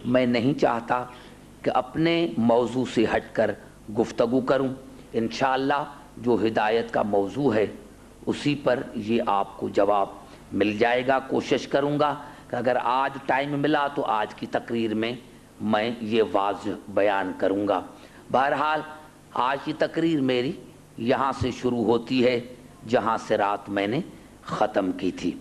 میں نہیں چاہتا کہ اپنے موضوع سے ہٹ کر گفتگو کروں. انشاءاللہ جو ہدایت کا موضوع ہے اسی پر یہ آپ کو جواب مل جائے گا. کوشش کروں گا کہ اگر آج ٹائم ملا تو آج کی تقریر میں یہ واضح بیان کروں گا. بہرحال آج کی تقریر میری یہاں سے شروع ہوتی ہے جہاں سے رات میں نے ختم کی تھی.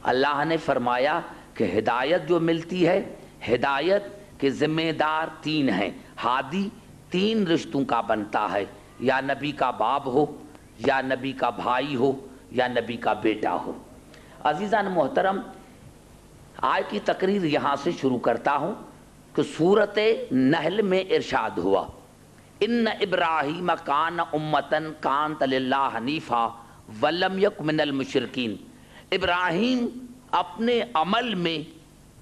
اللہ نے فرمایا کہ ہدایت جو ملتی ہے، ہدایت کے ذمہ دار تین ہیں. ہادی تین رشتوں کا بنتا ہے، یا نبی کا باپ ہو، یا نبی کا بھائی ہو، یا نبی کا بیٹا ہو. عزیزان محترم، آج کی تقریر یہاں سے شروع کرتا ہوں کہ سورۃ نحل میں ارشاد ہوا ان ابراہیم کان امتن کانت للہ حنیفا ولم یک من المشرکین. ابراہیم اپنے عمل میں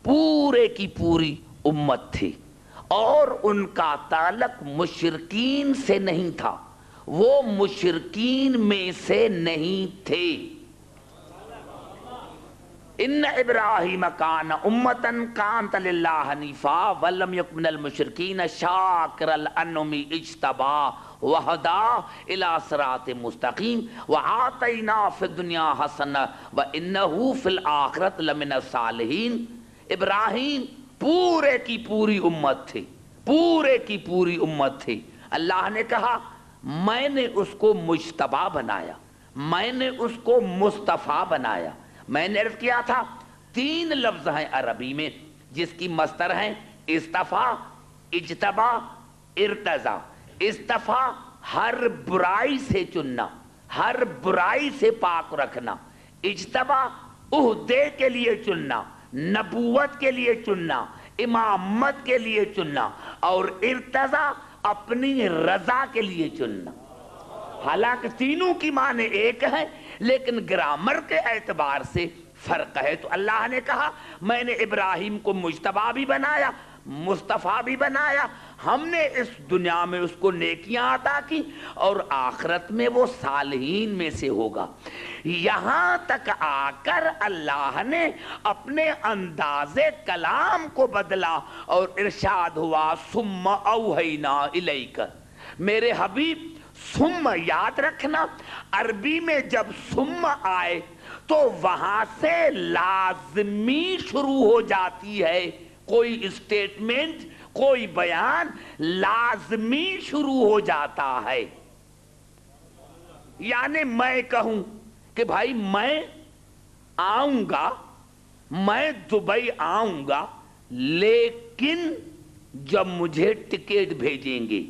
پورے کی پوری امت تھی اور ان کا تعلق مشرکین سے نہیں تھا، وہ مشرکین میں سے نہیں تھے. ان ابراہیم کان امتن کانت للہ حنیفا ولم یک من المشرکین شاکر الانعم اجتبا وہدا الی صراط مستقیم وآتینا فی الدنیا حسنہ وانہ فی الآخرۃ لمن الصالحین. ابراہیم پورے کی پوری امت تھی، پورے کی پوری امت تھی. اللہ نے کہا میں نے اس کو مجتبی بنایا، میں نے اس کو مصطفیٰ بنایا. میں نے عرض کیا تھا تین لفظ ہیں عربی میں جس کی مصدر ہیں استفا، اجتبا، ارتضا. استفا ہر برائی سے چننا، ہر برائی سے پاک رکھنا. اجتبا عہدے کے لیے چننا، نبوت کے لیے چننا، امامت کے لیے چننا. اور ارتضا اپنی رضا کے لیے چننا. حالانکہ تینوں کی معنی ایک ہے لیکن گرامر کے اعتبار سے فرق ہے. تو اللہ نے کہا میں نے ابراہیم کو مجتبی بھی بنایا، مصطفیٰ بھی بنایا. ہم نے اس دنیا میں اس کو نیکیاں عطا کی اور آخرت میں وہ صالحین میں سے ہوگا. یہاں تک آ کر اللہ نے اپنے انداز کلام کو بدلا اور ارشاد ہوا ثم اوحینا الیک. میرے حبیب ثم یاد رکھنا، عربی میں جب ثم آئے تو وہاں سے لازمی شروع ہو جاتی ہے. کوئی اسٹیٹمنٹ، کوئی بیان لازمی شروع ہو جاتا ہے. یعنی میں کہوں کہ بھائی میں آؤں گا، میں دبئی آؤں گا، لیکن جب مجھے ٹکٹ بھیجیں گے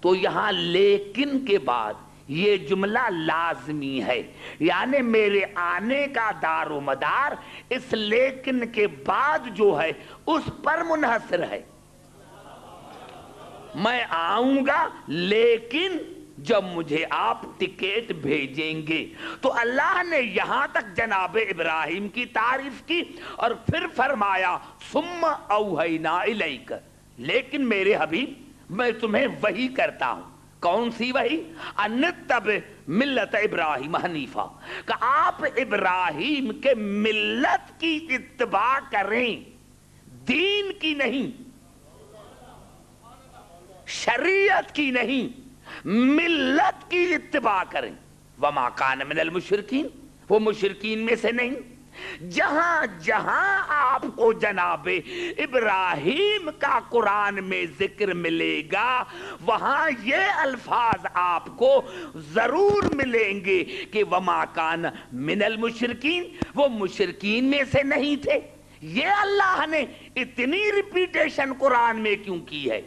تو یہاں لیکن کے بعد یہ جملہ لازمی ہے. یعنی میرے آنے کا دار و مدار اس لیکن کے بعد جو ہے اس پر منحصر ہے. میں آؤں گا لیکن جب مجھے آپ ٹکٹ بھیجیں گے. تو اللہ نے یہاں تک جناب ابراہیم کی تعریف کی اور پھر فرمایا ثم اوحینا الیک. لیکن میرے حبیب میں تمہیں وحی کرتا ہوں. کون سی وحی؟ انتبع ملت ابراہیم حنیفہ، کہ آپ ابراہیم کے ملت کی اتباع کریں، دین کی نہیں، شریعت کی نہیں، ملت کی اتباع کریں. وما کان من المشرکین، وہ مشرکین میں سے نہیں. جہاں جہاں آپ کو جناب ابراہیم کا قرآن میں ذکر ملے گا وہاں یہ الفاظ آپ کو ضرور ملیں گے کہ وما کان من المشرکین، وہ مشرکین میں سے نہیں تھے. یہ اللہ نے اتنی ریپیٹیشن قرآن میں کیوں کی ہے؟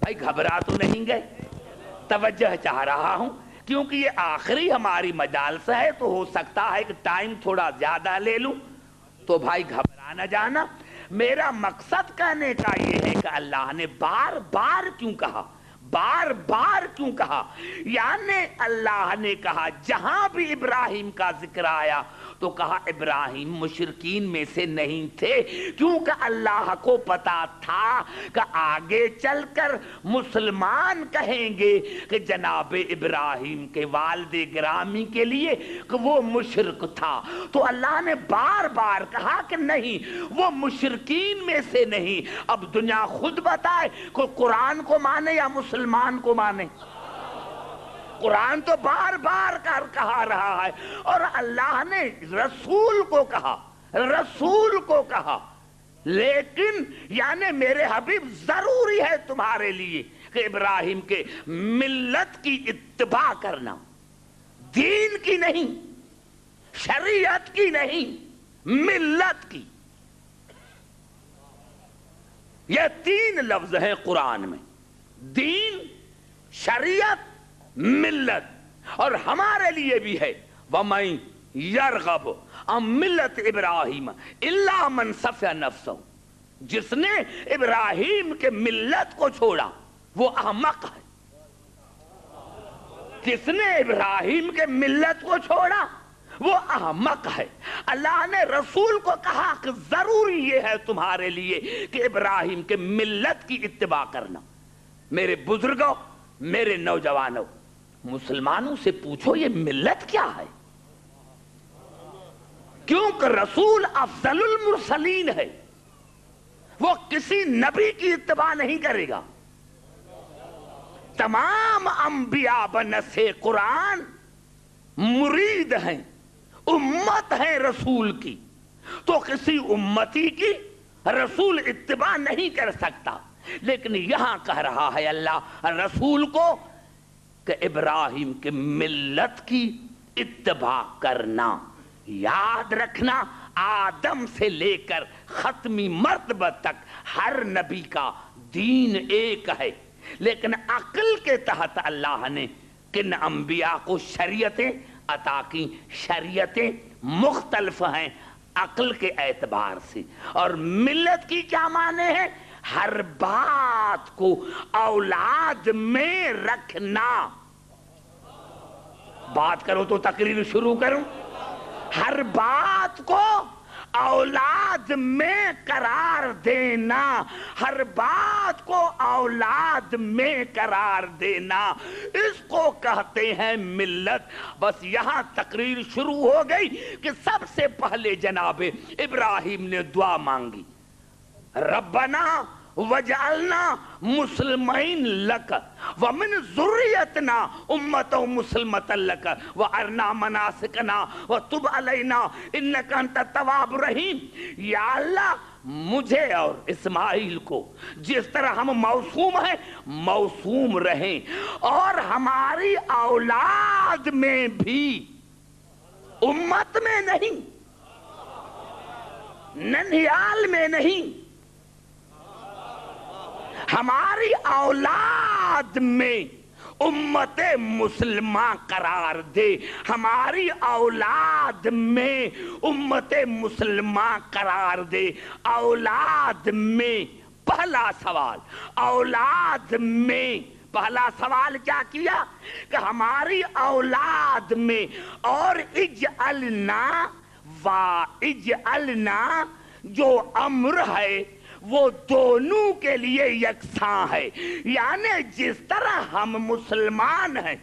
بھائی گھبرا تو نہیں گئے؟ توجہ چاہ رہا ہوں کیونکہ یہ آخری ہماری مجالس ہے تو ہو سکتا ہے کہ ٹائم تھوڑا زیادہ لے لوں، تو بھائی گھبرا نہ جانا. میرا مقصد کہنے کا یہ ہے کہ اللہ نے بار بار کیوں کہا، بار بار کیوں کہا. یعنی اللہ نے کہا جہاں بھی ابراہیم کا ذکر آیا تو کہا ابراہیم مشرکین میں سے نہیں تھے، کیونکہ اللہ کو پتا تھا کہ آگے چل کر مسلمان کہیں گے کہ جناب ابراہیم کے والد گرامی کے لیے کہ وہ مشرک تھا، تو اللہ نے بار بار کہا کہ نہیں، وہ مشرکین میں سے نہیں۔ اب دنیا خود بتائے کہ قرآن کو مانے یا مسلمان کو مانے؟ قرآن تو بار بار کہا رہا ہے، اور اللہ نے رسول کو کہا، رسول کو کہا، لیکن یعنی میرے حبیب ضروری ہے تمہارے لیے کہ ابراہیم کے ملت کی اتباع کرنا، دین کی نہیں، شریعت کی نہیں، ملت کی۔ یہ تین لفظ ہیں قرآن میں، دین، شریعت، ملت، اور ہمارے لیے بھی ہے وَمَن يَرْغَبُ عَن مِلَّةِ إِبْرَاهِيمَ إِلَّا مَنْ سَفِهَ نَفْسَهُ، جس نے ابراہیم کے ملت کو چھوڑا وہ احمق ہے، جس نے ابراہیم کے ملت کو چھوڑا وہ احمق ہے۔ اللہ نے رسول کو کہا کہ ضروری یہ ہے تمہارے لیے کہ ابراہیم کے ملت کی اتباع کرنا۔ میرے بزرگوں، میرے نوجوانوں، مسلمانوں سے پوچھو یہ ملت کیا ہے؟ کیونکہ رسول افضل المرسلین ہے، وہ کسی نبی کی اتباع نہیں کرے گا۔ تمام انبیاء بنص قرآن مرید ہیں، امت ہیں رسول کی، تو کسی امتی کی رسول اتباع نہیں کر سکتا۔ لیکن یہاں کہہ رہا ہے اللہ رسول کو کہ ابراہیم کے ملت کی اتباع کرنا۔ یاد رکھنا، آدم سے لے کر ختمی مرتبہ تک ہر نبی کا دین ایک ہے، لیکن عقل کے تحت اللہ نے کن انبیاء کو شریعتیں عطا کی، شریعتیں مختلف ہیں عقل کے اعتبار سے۔ اور ملت کی کیا معنی ہے؟ ہر بات کو اولاد میں رکھنا۔ بات کرو تو تقریر شروع کروں، ہر بات کو اولاد میں قرار دینا، ہر بات کو اولاد میں قرار دینا، اس کو کہتے ہیں ملت۔ بس یہاں تقریر شروع ہو گئی کہ سب سے پہلے جناب ابراہیم نے دعا مانگی، ربنا وجعلنا مسلمین لک ومن ذریتنا امتا مسلمتا لک وارنا مناسکنا وتب علینا انک انت التواب الرحیم۔ یا اللہ مجھے اور اسماعیل کو جس طرح ہم موسوم ہیں موسوم رہیں، اور ہماری اولاد میں بھی، امت میں نہیں، ننھیال میں نہیں، ہماری اولاد میں امت مسلمہ قرار دے، ہماری اولاد میں امت مسلمہ قرار دے۔ اولاد میں پہلا سوال، اولاد میں پہلا سوال کیا کیا کہ ہماری اولاد میں، اور اجعلنا و اجعلنا جو امر ہے وہ دونوں کے لیے یکساں ہے، یعنی جس طرح ہم مسلمان ہیں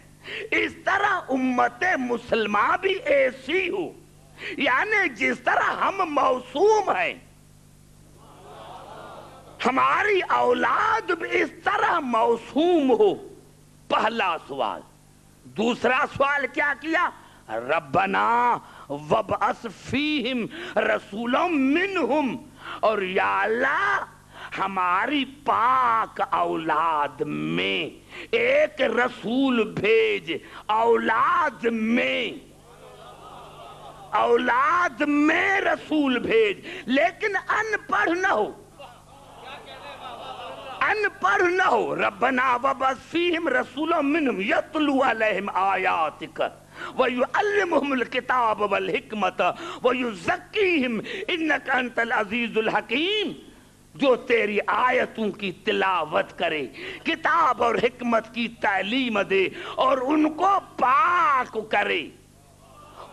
اس طرح امت مسلمہ بھی ایسی ہو، یعنی جس طرح ہم موسوم ہیں ہماری اولاد بھی اس طرح موسوم ہو۔ پہلا سوال۔ دوسرا سوال کیا کیا؟ ربنا وابعث فیہم رسولا منہم، اور یا اللہ ہماری پاک اولاد میں ایک رسول بھیج، اولاد میں، اولاد میں رسول بھیج، لیکن ان پڑھ نہ ہو، ان پڑھ نہ ہو۔ ربنا وابعث فیہم رسولا منہم یتلو علیہم آیاتک وَيُعَلِّمُهُمُ الْكِتَابَ وَالْحِكْمَةَ وَيُزَكِّيهِمْ إِنَّكَ أَنْتَ الْعَزِيزُ الْحَكِيمُ، جو تیری آیتوں کی تلاوت کرے، کتاب اور حکمت کی تعلیم دے، اور ان کو پاک کرے،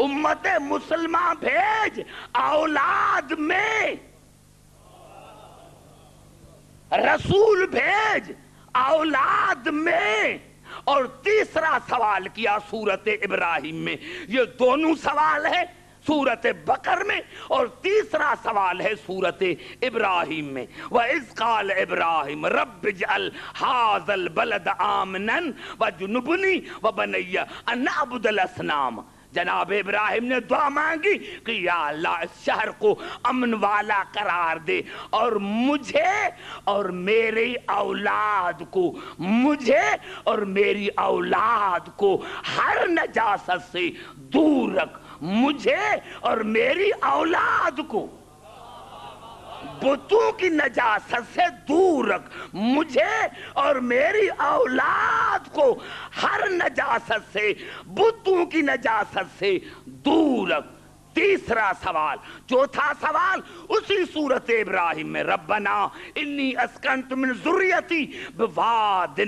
امت مسلمہ بھیج اولاد میں، رسول بھیج اولاد میں۔ اور تیسرا سوال کیا سورت ابراہیم میں، یہ دونوں سوال ہے سورت بقر میں، اور تیسرا سوال ہے سورت ابراہیم میں۔ وَإِذْ قَالَ إِبْرَاهِيمُ رَبِّ اجْعَلْ هَٰذَا الْبَلَدَ آمِنًا وَاجْنُبْنِي وَبَنِيَّ أَن نَّعْبُدَ الْأَصْنَامَ۔ جناب ابراہیم نے دعا مانگی کہ یا اللہ اس شہر کو امن والا قرار دے، اور مجھے اور میری اولاد کو، مجھے اور میری اولاد کو ہر نجاست سے دور رکھ، مجھے اور میری اولاد کو بتوں کی نجاست سے دور رکھ، مجھے اور میری اولاد کو ہر نجاست سے، بتوں کی نجاست سے دور رکھ۔ تیسرا سوال، چوتھا سوال اسی سورت ابراہیم میں، ربنا انی اسکنت من ذریتی بواد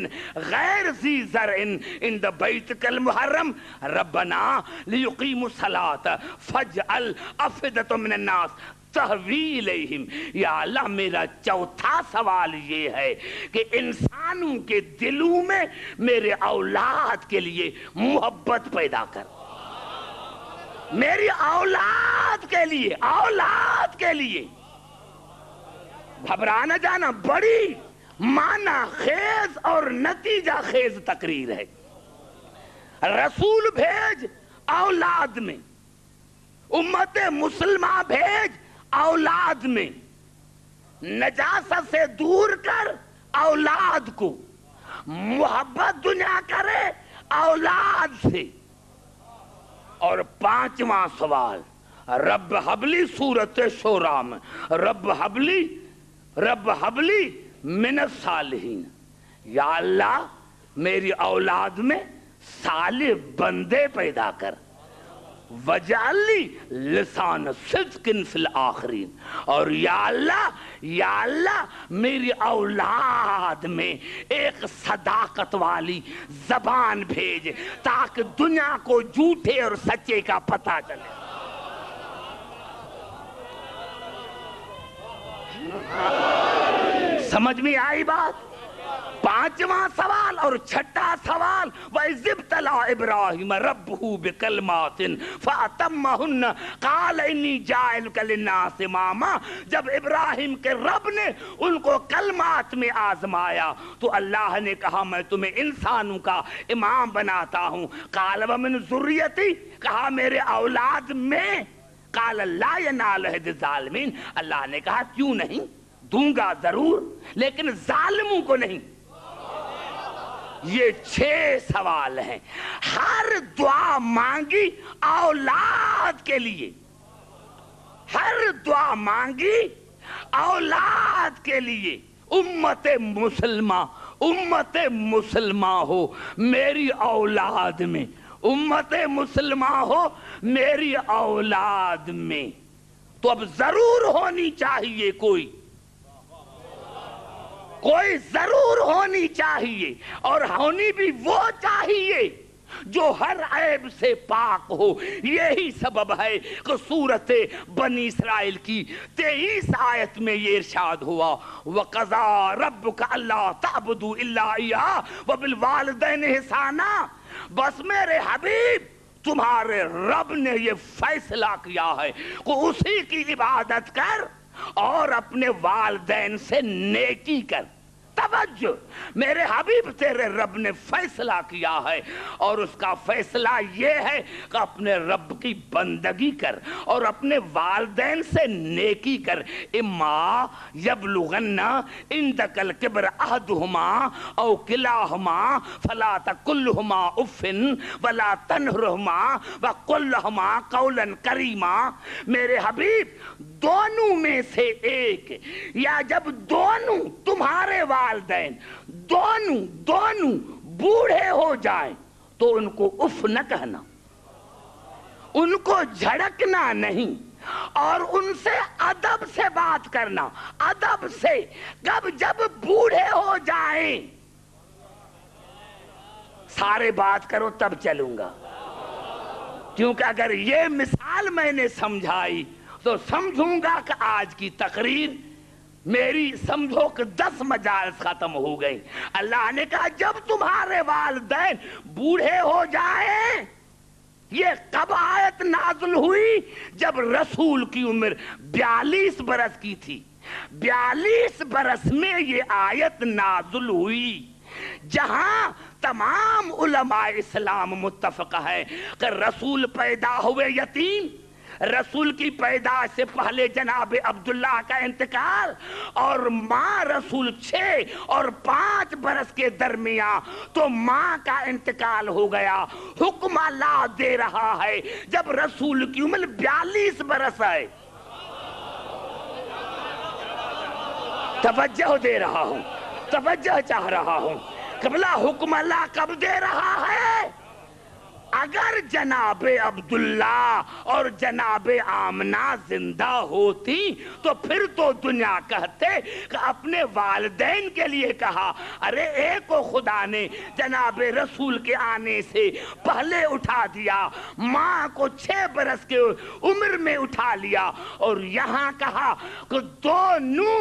غیر ذی زرع عند بیتک المحرم ربنا لیقیموا الصلاۃ فاجعل افئدۃ من الناس تہوی الیہم۔ یا اللہ میرا چوتھا سوال یہ ہے کہ انسانوں کے دلوں میں میرے اولاد کے لیے محبت پیدا کر، میری اولاد کے لیے، اولاد کے لیے۔ گھبرا نہ جانا، بڑی معنی خیز اور نتیجہ خیز تقریر ہے۔ رسول بھیج اولاد میں، امت مسلمہ بھیج اولاد میں، نجاست سے دور کر اولاد کو، محبت دنیا کرے اولاد سے۔ اور پانچواں سوال، رب حبلی سورت شورا میں، رب حبلی من الصالحین، یا اللہ میری اولاد میں صالح بندے پیدا کر، وجعل لی لسان صدق فی الآخرین، اور یا اللہ میری اولاد میں ایک صداقت والی زبان بھیج تاکہ دنیا کو جھوٹے اور سچے کا پتہ چلے۔ سمجھ میں آئی بات؟ پانچواں سوال اور چھٹا سوال، وَإِذِ ابْتَلَىٰ إِبْرَاهِيمَ رَبُّهُ بِكَلِمَاتٍ فَأَتَمَّهُنَّ قَالَ إِنِّي جَاعِلُكَ لِلنَّاسِ إِمَامًا۔ جب ابراہیم کے رب نے ان کو کلمات میں آزمایا تو اللہ نے کہا میں تمہیں انسانوں کا امام بناتا ہوں۔ قَالَ وَمِن ذُرِّيَّتِي، کہا میرے اولاد میں۔ قَالَ لَا يَنَالُ عَهْدِ الظَّالِمِينَ، اللہ نے کہا کیوں نہیں، دوں گا ضرور لیکن ظالموں کو نہیں۔ یہ 6 سوال ہیں، ہر دعا مانگی اولاد کے لیے، ہر دعا مانگی اولاد کے لیے۔ امت مسلمہ ہو میری اولاد میں، امت مسلمہ ہو میری اولاد میں، تو اب ضرور ہونی چاہیے کوئی ضرور ہونی چاہیے، اور ہونی بھی وہ چاہیے جو ہر عیب سے پاک ہو۔ یہی سبب ہے کہ سورت بنی اسرائیل کی 23 آیت میں یہ ارشاد ہوا، وَقَضَىٰ رَبُّكَ أَلَّا تَعْبُدُوا إِلَّا إِيَّاهُ وَبِالْوَالِدَيْنِ إِحْسَانًا۔ بس میرے حبیب تمہارے رب نے یہ فیصلہ کیا ہے کہ اسی کی عبادت کر اور اپنے والدین سے نیکی کر۔ توجہ، میرے حبیب تیرے رب نے فیصلہ کیا ہے، اور اس کا فیصلہ یہ ہے کہ اپنے رب کی بندگی کر اور اپنے والدین سے نیکی کر۔ اما یبلغن عندک الکبر احدہما او کلاہما فلا تقل لہما اف ولا تنہرہما وقل لہما قولا کریما۔ میرے حبیب دونوں میں سے ایک، یا جب دونوں تمہارے والدین دونوں بوڑھے ہو جائیں تو ان کو اف نہ کہنا، ان کو جھڑکنا نہیں، اور ان سے ادب سے بات کرنا، ادب سے۔ کب؟ جب بوڑھے ہو جائیں۔ سارے بات کرو تب چلوں گا۔ کیونکہ اگر یہ مثال میں نے سمجھائی تو سمجھوں گا کہ آج کی تقریر میری سمجھو کہ 10 مجالس ختم ہو گئی. اللہ نے کہا جب تمہارے والدین بوڑھے ہو جائیں. یہ کب آیت نازل ہوئی؟ جب رسول کی عمر 42 برس کی تھی. 42 برس میں یہ آیت نازل ہوئی، جہاں تمام علماء اسلام متفق ہے کہ رسول پیدا ہوئے یتیم. رسول کی پیدائش سے پہلے جناب عبداللہ کا انتقال، اور ماں رسول 6 اور 5 برس کے درمیان تو ماں کا انتقال ہو گیا. حکم اللہ دے رہا ہے جب رسول کی عمر 42 برس ہے. توجہ دے رہا ہوں، توجہ چاہ رہا ہوں. قبلہ حکم اللہ کب دے رہا ہے؟ اگر جناب عبداللہ اور جناب آمنہ زندہ ہوتی تو پھر تو دنیا کہتے کہ اپنے والدین کے لیے کہا. ارے ایک کو خدا نے جناب رسول کے آنے سے پہلے اٹھا دیا، ماں کو 6 برس کے عمر میں اٹھا لیا، اور یہاں کہا کہ دونوں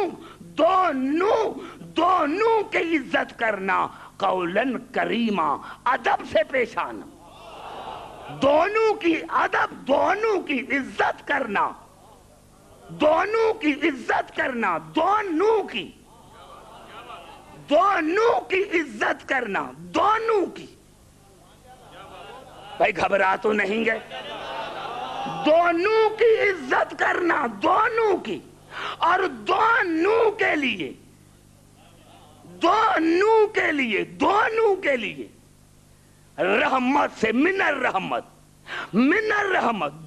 کی عزت کرنا قولاً کریمہ، ادب سے پیش آنا. دونوں کی ادب، دونوں کی عزت کرنا، دونوں کی عزت کرنا، دونوں کی عزت کرنا، دونوں کی. بھائی گھبرا تو نہیں گئے؟ دونوں کی عزت کرنا، دونوں کی، اور دونوں کے لیے رحمت سے من الرحمت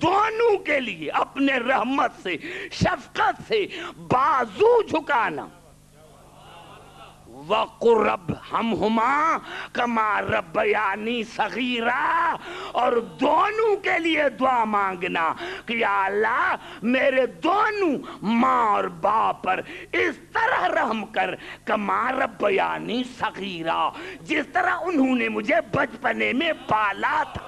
دونوں کے لیے اپنے رحمت سے، شفقت سے بازو جھکانا. وَقُلْ رَبِّرْحَمْهُمَا كَمَا رَبَّيَانِي صَغِيرًا، اور دونوں کے لیے دعا مانگنا کہ یا اللہ میرے دونوں ماں اور باپ پر اس طرح رحم کر كَمَا رَبَّيَانِي صَغِيرًا، جس طرح انہوں نے مجھے بچپنے میں پالا تھا.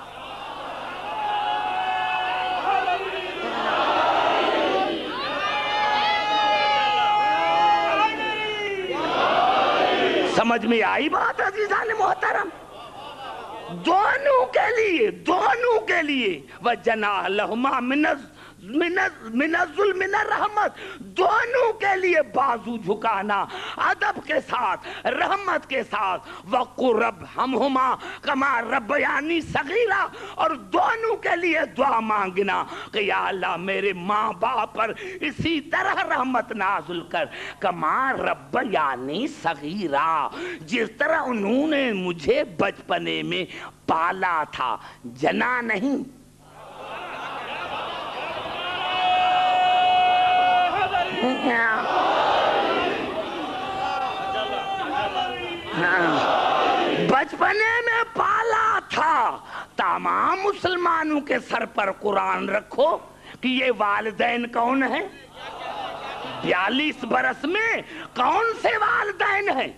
سمجھ میں آئی بات عزیزان محترم؟ دونوں کے لیے وَجَنَاحَ لَهُمَا من الظلم من الرحمت، دونوں کے لیے بازو جھکانا ادب کے ساتھ، رحمت کے ساتھ. وَقُلْ رَبِّرْحَمْهُمَا كَمَا رَبَّيَانِي صَغِيرًا، اور دونوں کے لیے دعا مانگنا کہ یا اللہ میرے ماں باپ پر اسی طرح رحمت نازل کر كَمَا رَبَّيَانِي صَغِيرًا، جس طرح انہوں نے مجھے بچپنے میں پالا تھا، جنا نہیں. بچپنے میں پالا تھا. تمام مسلمانوں کے سر پر قرآن رکھو کہ یہ والدین کون ہیں؟ 42 برس میں کون سے والدین ہیں؟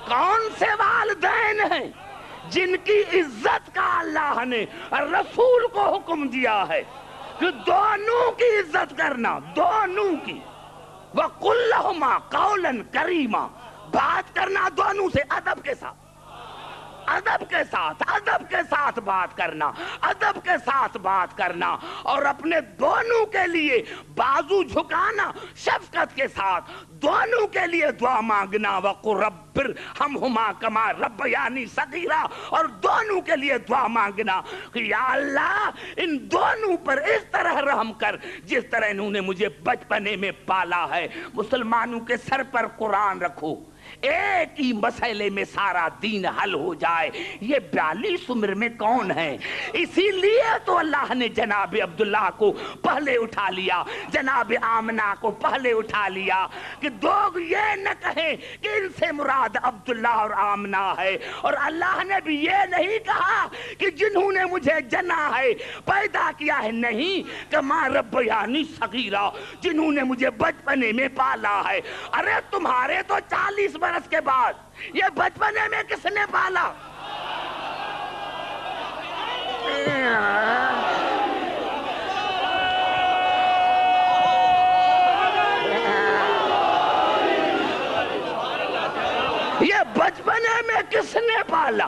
کون سے والدین ہیں جن کی عزت کا اللہ نے رسول کو حکم دیا ہے کہ دونوں کی عزت کرنا، دونوں کی. وَقُلْ لَهُمَا قَوْلًا كَرِيمًا، بات کرنا دونوں سے ادب کے ساتھ، ادب کے ساتھ بات کرنا، ادب کے ساتھ بات کرنا، اور اپنے دونوں کے لیے بازو جھکانا شفقت کے ساتھ. دونوں کے لیے دعا مانگنا وَقُلْ رَبِّرْحَمْهُمَا كَمَا رَبَّيَانِي صَغِيرًا، اور دونوں کے لیے دعا مانگنا کہ یا اللہ ان دونوں پر اس طرح رحم کر جس طرح انہوں نے مجھے بچپنے میں پالا ہے. مسلمانوں کے سر پر قرآن رکھو، ایک ہی مسئلے میں سارا دین حل ہو جائے. یہ 42 عمر میں کون ہے؟ اسی لیے تو اللہ نے جناب عبداللہ کو پہلے اٹھا لیا، جناب آمنہ کو پہلے اٹھا لیا کہ لوگ یہ نہ کہیں کہ ان سے مراد عبداللہ اور آمنہ ہے. اور اللہ نے بھی یہ نہیں کہا کہ جنہوں نے مجھے جنا ہے، پیدا کیا ہے، نہیں کہ ماں ربیانی صغیرہ، جنہوں نے مجھے بچپنے میں پالا ہے. ارے تمہارے تو 40 برس کے بعد، یہ بچپنے میں کس نے پالا؟ یہ بچپنے میں کس نے پالا؟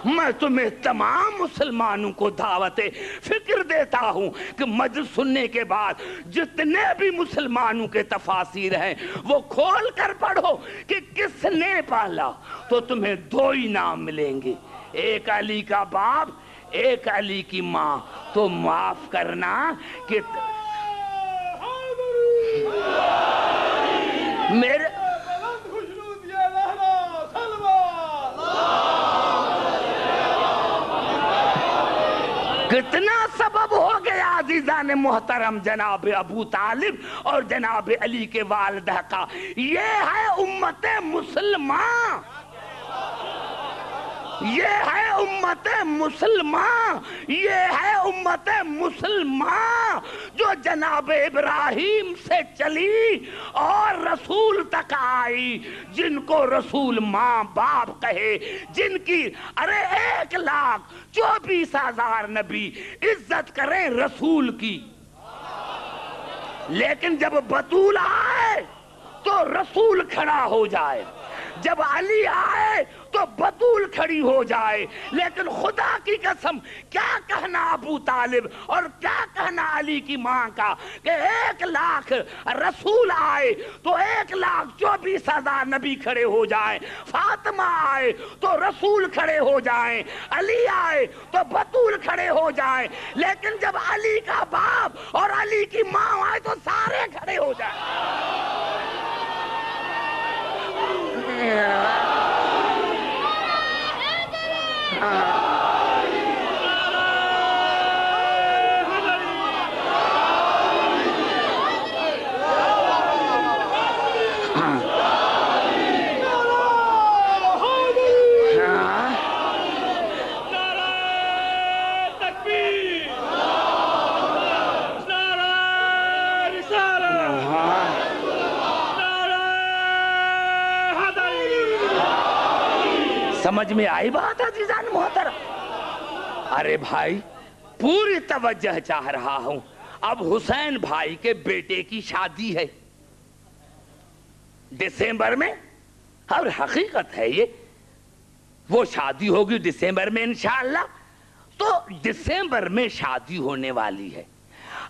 میں تمہیں تمام مسلمانوں کو دعوت فکر دیتا ہوں کہ مجلس سننے کے بعد جتنے بھی مسلمانوں کے تفاسیر ہیں وہ کھول کر پڑھو کہ کس نے پالا، تو تمہیں دو ہی نام ملیں گے، ایک علی کا باپ، ایک علی کی ماں۔ تو معاف کرنا کہ میرے کتنا سبب ہو گیا عزیزان محترم جناب ابو طالب اور جناب علی کے والدہ کا۔ یہ ہے امت مسلمان، یہ ہے امت مسلمان، یہ ہے امت مسلمان جو جناب ابراہیم سے چلی اور رسول تک آئی، جن کو رسول ماں باپ کہے، جن کی 1,24,000 نبی عزت کریں رسول کی، لیکن جب بطول آئے تو رسول کھڑا ہو جائے، جب علی آئے تو بطول کھڑی ہو جائے۔ لیکن خدا کی قسم کیا کہنا ابو طالب اور کیا کہنا علی کی ماں کا کہ 1,00,000 رسول آئے تو 1,24,000 نبی کھڑے ہو جائیں، فاطمہ آئے تو رسول کھڑے ہو جائیں، علی آئے تو بطول کھڑے ہو جائیں، لیکن جب علی کا باپ اور علی کی ماں آئے تو سارے کھڑے ہو جائیں۔ سمجھ میں آئی بات عزیزان محترم؟ ارے بھائی پوری توجہ چاہ رہا ہوں۔ اب حسین بھائی کے بیٹے کی شادی ہے دسمبر میں، اور حقیقت ہے یہ، وہ شادی ہوگی دسمبر میں انشاءاللہ۔ تو دسمبر میں شادی ہونے والی ہے۔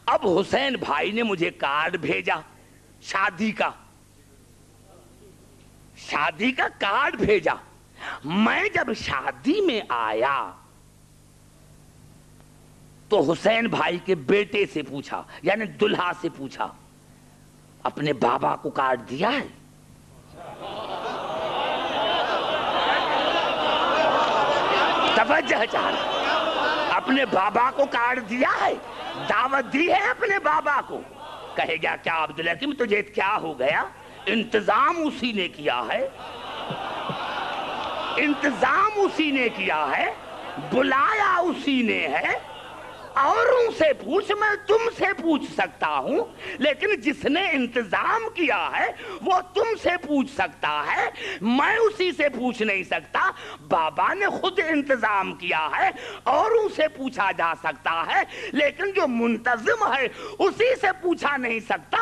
اب حسین بھائی نے مجھے کارڈ بھیجا شادی کا کارڈ بھیجا۔ میں جب شادی میں آیا تو حسین بھائی کے بیٹے سے پوچھا، یعنی دلہا سے پوچھا، اپنے بابا کو کارڈ دیا ہے؟ توجہ چاہ رہا، اپنے بابا کو کارڈ دیا ہے، دعوت دی ہے اپنے بابا کو؟ کہے گا کیا عبدالحکیم تجھے کیا ہو گیا؟ انتظام اسی نے کیا ہے، انتظام اسی نے کیا ہے، بلایا اسی نے ہے۔ اوروں سے پوچھ، میں تم سے پوچھ سکتا ہوں، لیکن جس نے انتظام کیا ہے وہ تم سے پوچھ سکتا ہے، میں اسی سے پوچھ نہیں سکتا۔ بابا نے خود انتظام کیا ہے، اوروں سے پوچھا جا سکتا ہے، لیکن جو منتظم ہے اسی سے پوچھا نہیں سکتا۔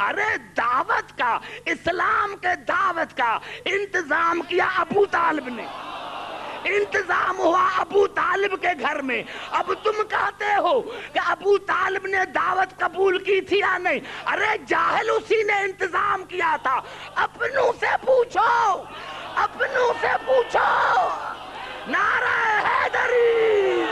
ارے دعوت کا، اسلام کے دعوت کا انتظام کیا ابو طالب نے، انتظام ہوا ابو طالب کے گھر میں۔ اب تم کہتے ہو کہ ابو طالب نے دعوت قبول کی تھی یا نہیں؟ ارے جاہل، اسی نے انتظام کیا تھا۔ اپنوں سے پوچھو، اپنوں سے پوچھو۔ نعرہ حیدری،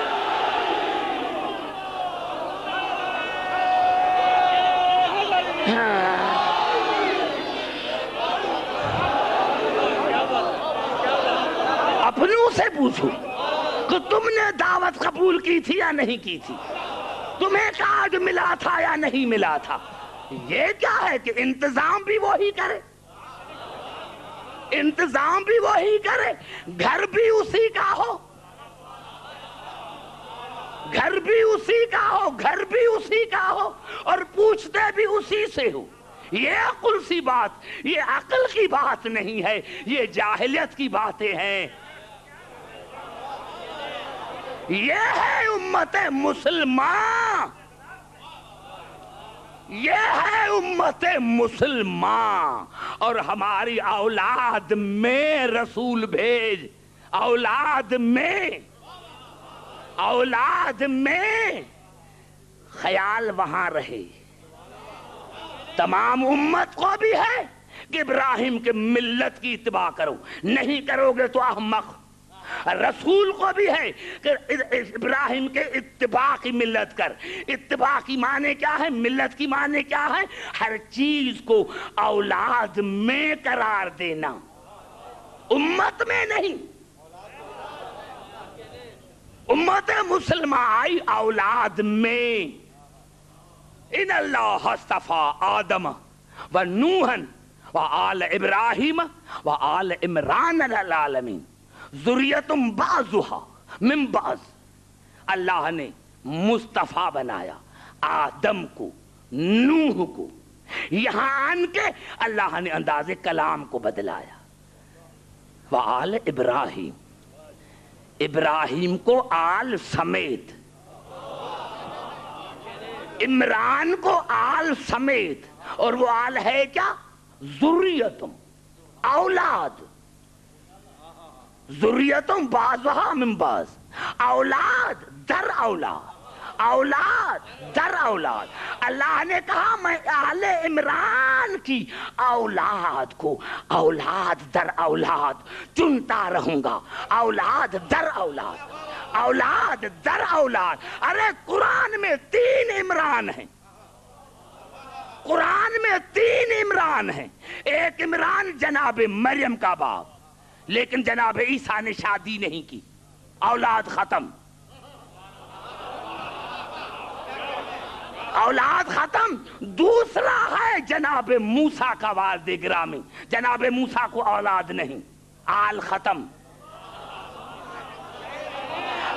اپنوں سے پوچھو کہ تم نے دعوت قبول کی تھی یا نہیں کی تھی، تمہیں کارڈ ملا تھا یا نہیں ملا تھا۔ یہ کیا ہے کہ انتظام بھی وہی کرے، انتظام بھی وہی کرے، گھر بھی اسی کا ہو، گھر بھی اسی کا ہو، گھر بھی اسی کا ہو، اور پوچھتے بھی اسی سے ہو۔ یہ عقل سی بات، یہ عقل کی بات نہیں ہے، یہ جاہلیت کی باتیں ہیں۔ یہ ہے امت مسلمان، یہ ہے امت مسلمان، اور ہماری اولاد میں رسول بھیج، اولاد میں خیال وہاں رہے۔ تمام امت کو بھی ہے کہ ابراہیم کے ملت کی اتباع کرو، نہیں کرو گے تو احمق۔ رسول کو بھی ہے کہ ابراہیم کے اتباع کی ملت کر۔ اتباع کی معنی کیا ہے؟ ملت کی معنی کیا ہے؟ ہر چیز کو اولاد میں قرار دینا، امت میں نہیں۔ امت مسلمہ آئی اولاد میں۔ ان اللہ اصطفیٰ آدم و نوحا و آل ابراہیم و آل عمران العالمین ذریتم بعضھا من بعض۔ اللہ نے مصطفیٰ بنایا آدم کو، نوح کو، یہاں آن کے اللہ نے انداز کلام کو بدلایا۔ و آل ابراہیم، ابراہیم کو آل سمیت، عمران کو آل سمیت، اور وہ آل ہے کیا؟ ذریتم، اولاد، ذریتم بعضھا من بعض، اولاد در اولاد، اولاد در اولاد۔ اللہ نے کہا میں آل عمران کی اولاد کو اولاد در اولاد چنتا رہوں گا، اولاد در اولاد، اولاد در اولاد۔ ارے قرآن میں 3 عمران ہیں، قرآن میں 3 عمران ہیں۔ ایک عمران جناب مریم کا باپ، لیکن جناب عیسیٰ نے شادی نہیں کی، اولاد ختم، اولاد ختم۔ دوسرا ہے جناب موسیٰ کا والد گرامی، جناب موسیٰ کو اولاد نہیں، آل ختم۔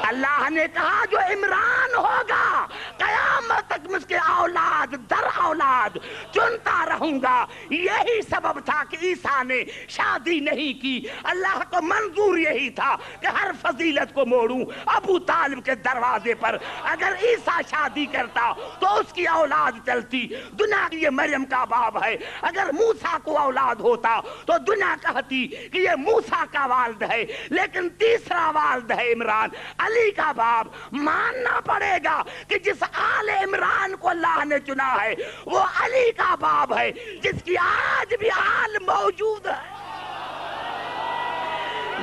اللہ نے کہا جو عمران ہوگا قیامت تک اس کے اولاد در اولاد چنتا رہوں گا۔ یہی سبب تھا کہ عیسیٰ نے شادی نہیں کی۔ اللہ کو منظور یہی تھا کہ ہر فضیلت کو موڑوں ابو طالب کے دروازے پر۔ اگر عیسیٰ شادی کرتا تو اس کی اولاد چلتی، دنیا کی یہ مریم کا باپ ہے۔ اگر موسیٰ کو اولاد ہوتا تو دنیا کہتی کہ یہ موسیٰ کا والد ہے، لیکن تیسرا والد ہے عمران، علی کا باپ۔ ماننا پڑے گا کہ جس آل عمران کو اللہ نے چنا ہے وہ علی کا باپ ہے، جس کی آج بھی آل موجود ہے۔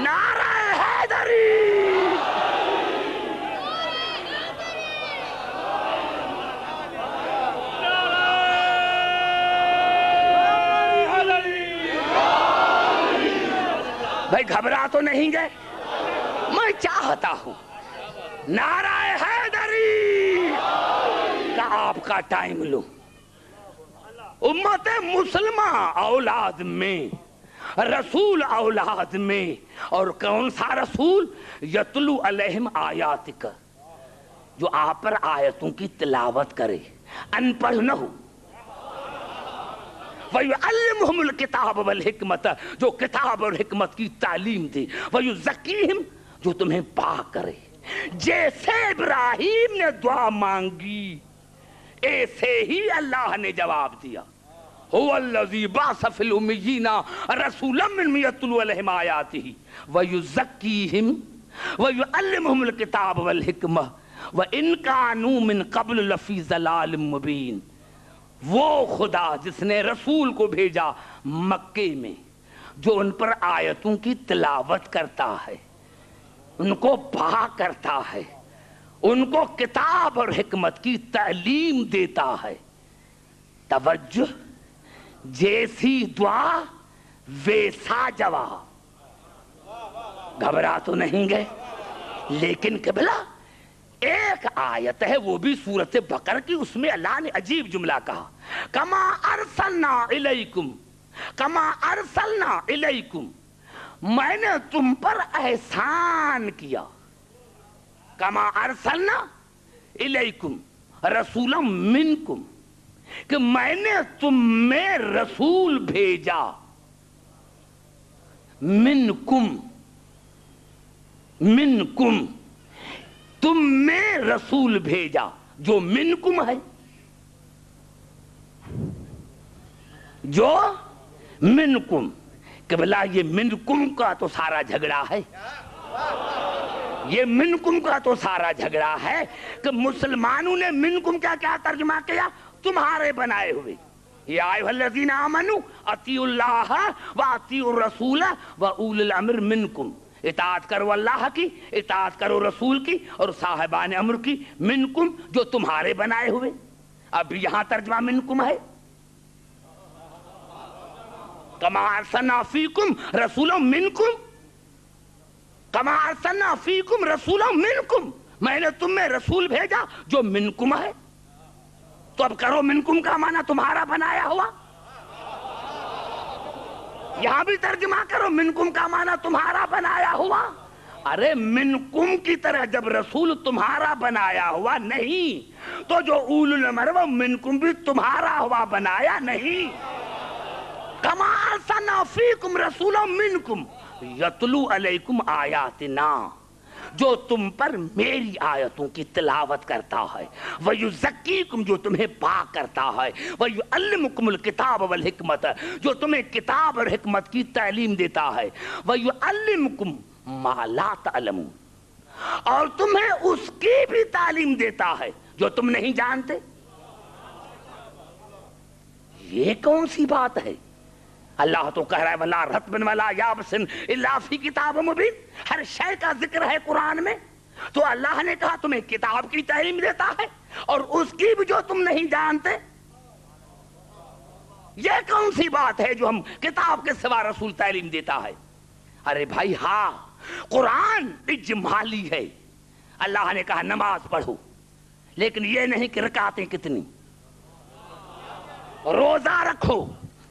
نعرہ حیدری، بھائی گھبرا تو نہیں گئے؟ میں چاہتا ہوں نعرہ حیدری کا آپ کا ٹائم لوں۔ امت مسلمہ اولاد میں، رسول اولاد میں، اور کون سا رسول؟ یتلو علیہم آیاتک، جو آپ پر آیتوں کی تلاوت کرے، ان پڑھ نہ ہو۔ وَيُعَلِّمُهُمُ الْكِتَابَ وَالْحِكْمَةَ، جو کتاب اور حکمت کی تعلیم دے۔ وَيُزَكِّيهِمْ، جو تمہیں پاک کرے۔ جیسے ابراہیم نے دعا مانگی ایسے ہی اللہ نے جواب دیا۔ هُوَ الَّذِي بَعَثَ فِي الْأُمِّيِّينَ رَسُولًا مِّنْهُمْ يَتْلُو عَلَيْهِمْ آيَاتِهِ وَيُزَكِّيهِمْ وَيُعَلِّمُهُمُ الْكِتَابَ وَالْحِكْمَةَ وَإِنْ كَانُوا مِنْ قَبْلُ لَفِي ضَلَالٍ مُّبِينٍ۔ وہ خدا جس نے رسول کو بھیجا مکے میں، جو ان پر آیتوں کی تلاوت کرتا ہے، ان کو پاک کرتا ہے، ان کو کتاب اور حکمت کی تعلیم دیتا ہے۔ توجہ، جیسی دعا ویسا جواب۔ گھبرا تو نہیں گئے؟ لیکن قبلہ ایک آیت ہے، وہ بھی سورۃ بقرہ کی، اس میں اللہ نے عجیب جملہ کہا، کما ارسلنا الیکم، کما ارسلنا الیکم، میں نے تم پر احسان کیا، کما ارسلنا الیکم رسولا منکم، کہ میں نے تم میں رسول بھیجا، منکم، منکم تم میں رسول بھیجا جو منکم ہے، جو منکم. قبلہ یہ منکم کا تو سارا جھگڑا ہے، یہ منکم کا تو سارا جھگڑا ہے کہ مسلمانوں نے منکم کیا ترجمہ کیا؟ تمہارے بنائے ہوئے. یا ایھا الذین آمنوا اطیعوا اللہ واطیعوا الرسول واولی الامر منکم. اطاعت کرو اللہ کی، اطاعت کرو رسول کی اور صاحبان امر کی، منکم جو تمہارے بنائے ہوئے. اب یہاں ترجمہ منکم ہے. کما ارسلنا فیکم رسولا منکم، کما ارسلنا فیکم رسولا منکم، میں نے تم میں رسول بھیجا جو منکم ہے. تو اب کرو منکم کا معنی تمہارا بنایا ہوا. یہاں بھی ترجمہ کرو منکم کا معنی تمہارا بنایا ہوا. ارے منکم کی طرح جب رسول تمہارا بنایا ہوا نہیں تو جو اول الامر وہ منکم بھی تمہارا ہوا بنایا نہیں. کما ارسلنا فیکم رسولا منکم یتلو علیکم آیاتنا، جو تم پر میری آیتوں کی تلاوت کرتا ہے، وَيُزَكِّيكُمْ جو تمہیں پاک کرتا ہے، وَيُعَلِّمُكُمُ الْكِتَابَ وَالْحِکْمَةَ جو تمہیں کتاب اور حکمت کی تعلیم دیتا ہے، وَيُعَلِّمُكُمْ مَا لَا تَعْلَمُونَ اور تمہیں اس کی بھی تعلیم دیتا ہے جو تم نہیں جانتے. یہ کون سی بات ہے؟ اللہ تو کہہ رہا ہے وَلَا رَطْبٍ وَلَا يَابِسٍ إِلَّا فِي كِتَابٍ مُبِينٍ. ہر شے کا ذکر ہے قرآن میں. تو اللہ نے کہا تمہیں کتاب کی تعلیم دیتا ہے اور اس کی بھی جو تم نہیں جانتے. یہ کون سی بات ہے جو ہم کتاب کے سوا رسول تعلیم دیتا ہے؟ ارے بھائی ہاں، قرآن اجمالی ہے. اللہ نے کہا نماز پڑھو، لیکن یہ نہیں کہ رکعتیں کتنی، روزہ رکھو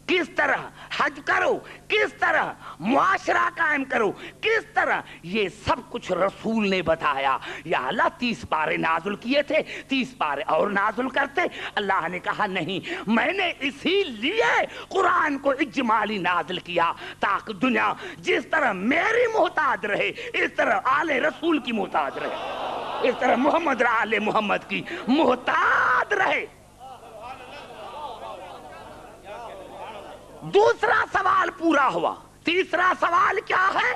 کس طرح، حج کرو کس طرح، معاشرہ قائم کرو کس طرح، یہ سب کچھ رسول نے بتایا. یا اللہ 30 پارے نازل کیے تھے، 30 پارے اور نازل کرتے. اللہ نے کہا نہیں، میں نے اسی لیے قرآن کو اجمالی نازل کیا تاکہ دنیا جس طرح میری محتاج رہے اس طرح آل رسول کی محتاج رہے، اس طرح محمد آل محمد کی محتاج رہے. دوسرا سوال پورا ہوا. تیسرا سوال کیا ہے؟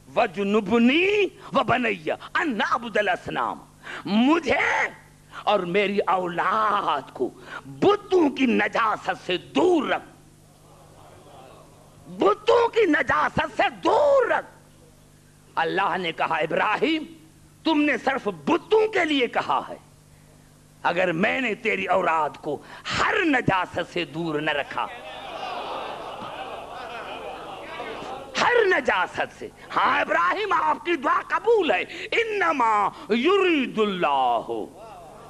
وَجُنُبْنِي وَبَنَيَّ أَن نَعْبُدَ الْأَصْنَامَ، مجھے اور میری اولاد کو بتوں کی نجاست سے دور رکھ، بتوں کی نجاست سے دور رکھ. اللہ نے کہا ابراہیم تم نے صرف بتوں کے لیے کہا ہے، اگر میں نے تیری اولاد کو ہر نجاست سے دور نہ رکھا، ہر نجاست سے. ہاں ابراہیم آپ کی دعا قبول ہے. انما یرید اللہ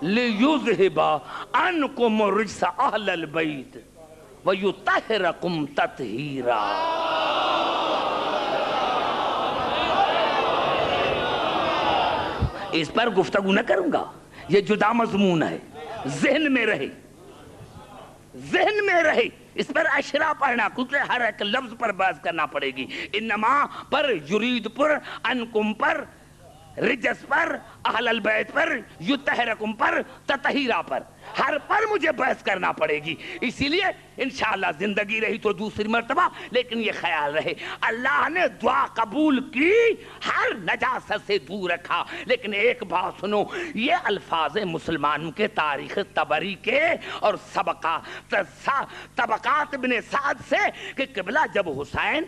لیذہب عنکم الرجس اہل البیت ویطہرکم تطہیرا. اس پر گفتگو نہ کروں گا، یہ جدا مضمون ہے. ذہن میں رہے، ذہن میں رہے. اس پر اشرا پڑھنا کیونکہ ہر ایک لفظ پر بحث کرنا پڑے گی. انما پر، یرید پر، انکم پر، رجس پر، اہل البیت پر، یطہرکم پر، تطہیرا پر، ہر پر مجھے بحث کرنا پڑے گی. اسی لیے انشاءاللہ زندگی رہی تو دوسری مرتبہ. لیکن یہ خیال رہے اللہ نے دعا قبول کی، ہر نجاست سے دور رکھا. لیکن ایک بات سنو، یہ الفاظ مسلمانوں کے تاریخ طبری کے اور طبقات ابن سعد سے کہ قبلہ جب حسین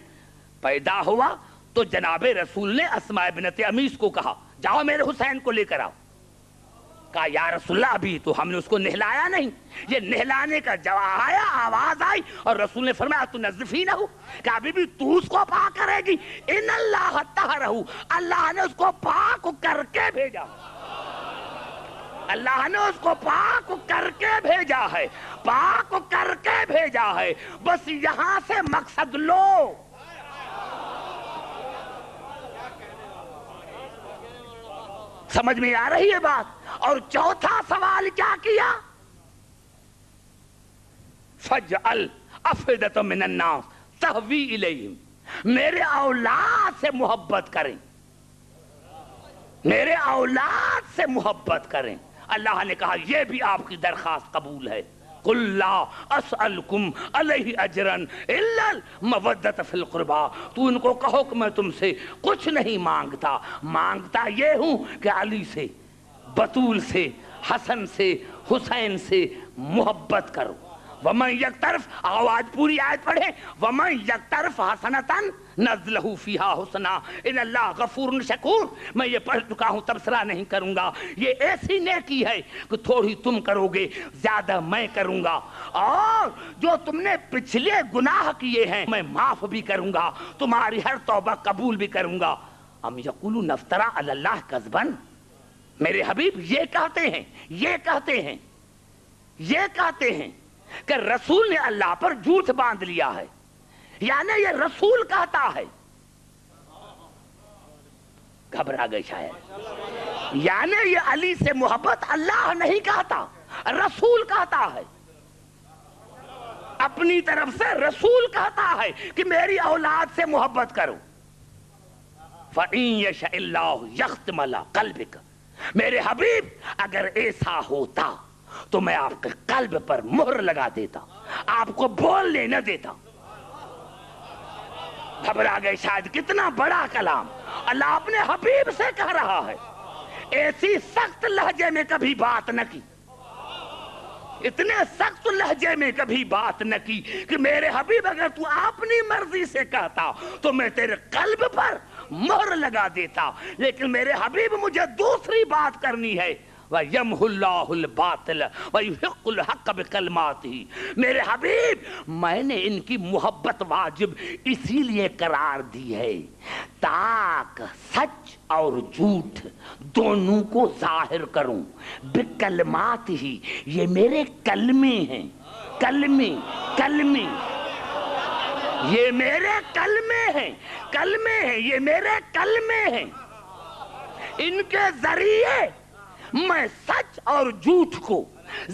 پیدا ہوا تو جناب رسول نے اسماء بنت امیس کو کہا جاؤ میرے حسین کو لے کر آؤ. کہا یا رسول اللہ ابھی تو ہم نے اس کو نہلایا نہیں. یہ نہلانے کا جواب آیا، آواز آئی اور رسول نے فرمایا تو نظفینہ، کہ ابھی بھی تو اس کو پاک کرے گی. ان اللہ طہرہ، اللہ نے اس کو پاک کر کے بھیجا، اللہ نے اس کو پاک کر کے بھیجا ہے، پاک کر کے بھیجا ہے. بس یہاں سے مقصد لو. سمجھ میں آ رہی ہے بات؟ اور چوتھا سوال کیا کیا؟ فَجْعَلْ أَفْئِدَةً مِّنَ النَّاسِ تَهْوِي إِلَيْهِمْ، میرے اولاد سے محبت کریں. میرے اولاد سے محبت کریں. اللہ نے کہا یہ بھی آپ کی درخواست قبول ہے. قُلْ لَا أَسْأَلُكُمْ عَلَيْهِ أَجْرًا إِلَّا الْمَوَدَّةَ فِي الْقُرْبَى. تو ان کو کہو کہ میں تم سے کچھ نہیں مانگتا یہ ہوں کہ علی سے، بطول سے، حسن سے، حسین سے محبت کرو. وَمَنْ يَقْتَرِفْ، آواز پوری آیت پڑھیں. وَمَنْ يَقْتَرِفْ حَسَنَةً نَزْلَهُ فِيهَا حُسْنًا إِنَّ اللَّهَ غَفُورٌ شَكُورٌ. میں یہ پڑھ چکا ہوں، تبصرہ نہیں کروں گا. یہ ایسی نیکی ہے کہ تھوڑی تم کرو گے، زیادہ میں کروں گا. اور جو تم نے پچھلے گناہ کیے ہیں میں معاف بھی کروں گا، تمہاری ہر توبہ قبول بھی کروں گا. ام یقولون افترا علی اللہ کذبا. میرے حبیب یہ کہتے ہیں کہ رسول نے اللہ پر جھوٹ باندھ لیا ہے. یعنی یہ رسول کہتا ہے، گھبرا گئے شاید. یعنی یہ علی سے محبت اللہ نہیں کہتا، رسول کہتا ہے. اپنی طرف سے رسول کہتا ہے کہ میری اولاد سے محبت کرو. فَإِن يَشَإِ اللَّهُ يَخْتِمْ عَلَىٰ قَلْبِكَ. میرے حبیب اگر ایسا ہوتا تو میں آپ کے قلب پر مہر لگا دیتا، آپ کو بولنے نہ دیتا. گھبرا گئے شاید. کتنا بڑا کلام اللہ اپنے حبیب سے کہہ رہا ہے. ایسی سخت لہجے میں کبھی بات نہ کی، اتنے سخت لہجے میں کبھی بات نہ کی کہ میرے حبیب اگر تو اپنی مرضی سے کہتا تو میں تیرے قلب پر مہر لگا دیتا. لیکن میرے حبیب مجھے دوسری بات کرنی ہے. وَيَمْحُ اللَّهُ الْبَاطِلَ وَيُحِقُّ الْحَقَّ بِكَلِمَاتِهِ. میرے حبیب میں نے ان کی محبت واجب اسی لیے قرار دی ہے تاکہ سچ اور جھوٹ دونوں کو ظاہر کروں. بِكَلِمَاتِهِ. یہ میرے کلمے ہیں، کلمے یہ میرے کلمے ہیں، یہ میرے کلمے ہیں. ان کے ذریعے میں سچ اور جھوٹ کو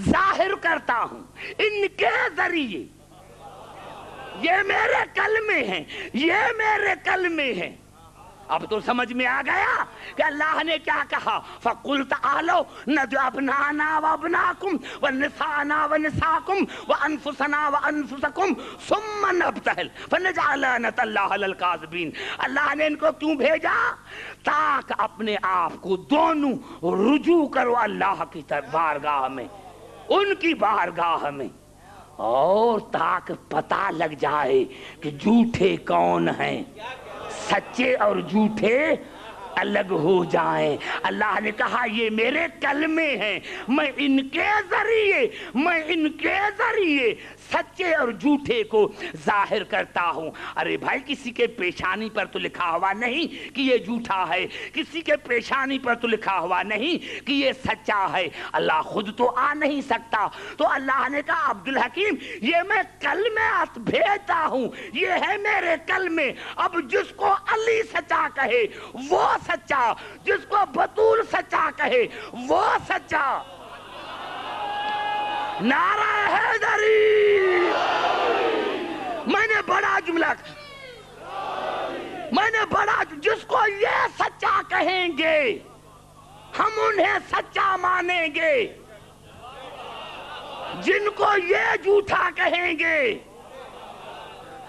ظاہر کرتا ہوں. ان کے ذریعے یہ میرے کلمے ہیں. اب تو سمجھ میں آ گیا کہ اللہ نے کیا کہا. فَقُلْ تَعَالَوْا نَدْعُ أَبْنَاءَنَا وَأَبْنَاءَكُمْ وَنِسَاءَنَا وَنِسَاءَكُمْ وَأَنفُسَنَا وَأَنفُسَكُمْ ثُمَّ نَبْتَهِلْ فَنَجْعَلَ لَعْنَتَ اللَّهِ عَلَى الْكَاذِبِينَ. اللہ نے ان کو کیوں بھیجا؟ تاکہ اپنے آپ کو دونوں رجوع کرو اللہ کی بارگاہ میں، ان کی بارگاہ میں، اور تاکہ پتہ لگ جائے کہ جھوٹے کون ہیں، سچے اور جھوٹے الگ ہو جائیں. اللہ نے کہا یہ میرے کلمے ہیں، میں ان کے ذریعے سچے اور جھوٹے کو ظاہر کرتا ہوں. ارے بھائی کسی کے پیشانی پر تو لکھا ہوا نہیں کہ یہ جھوٹا ہے، کسی کے پیشانی پر تو لکھا ہوا نہیں کہ یہ سچا ہے. اللہ خود تو آ نہیں سکتا. تو اللہ نے کہا عبدالحکیم یہ میں کلمات بھیجتا ہوں، یہ ہے میرے کلمے. اب جس کو علی سچا کہے وہ سچا، جس کو بطول سچا کہے وہ سچا. نعرہ حیدری. میں نے بڑا جملہ جس کو یہ سچا کہیں گے ہم انہیں سچا مانیں گے، جن کو یہ جھوٹا کہیں گے.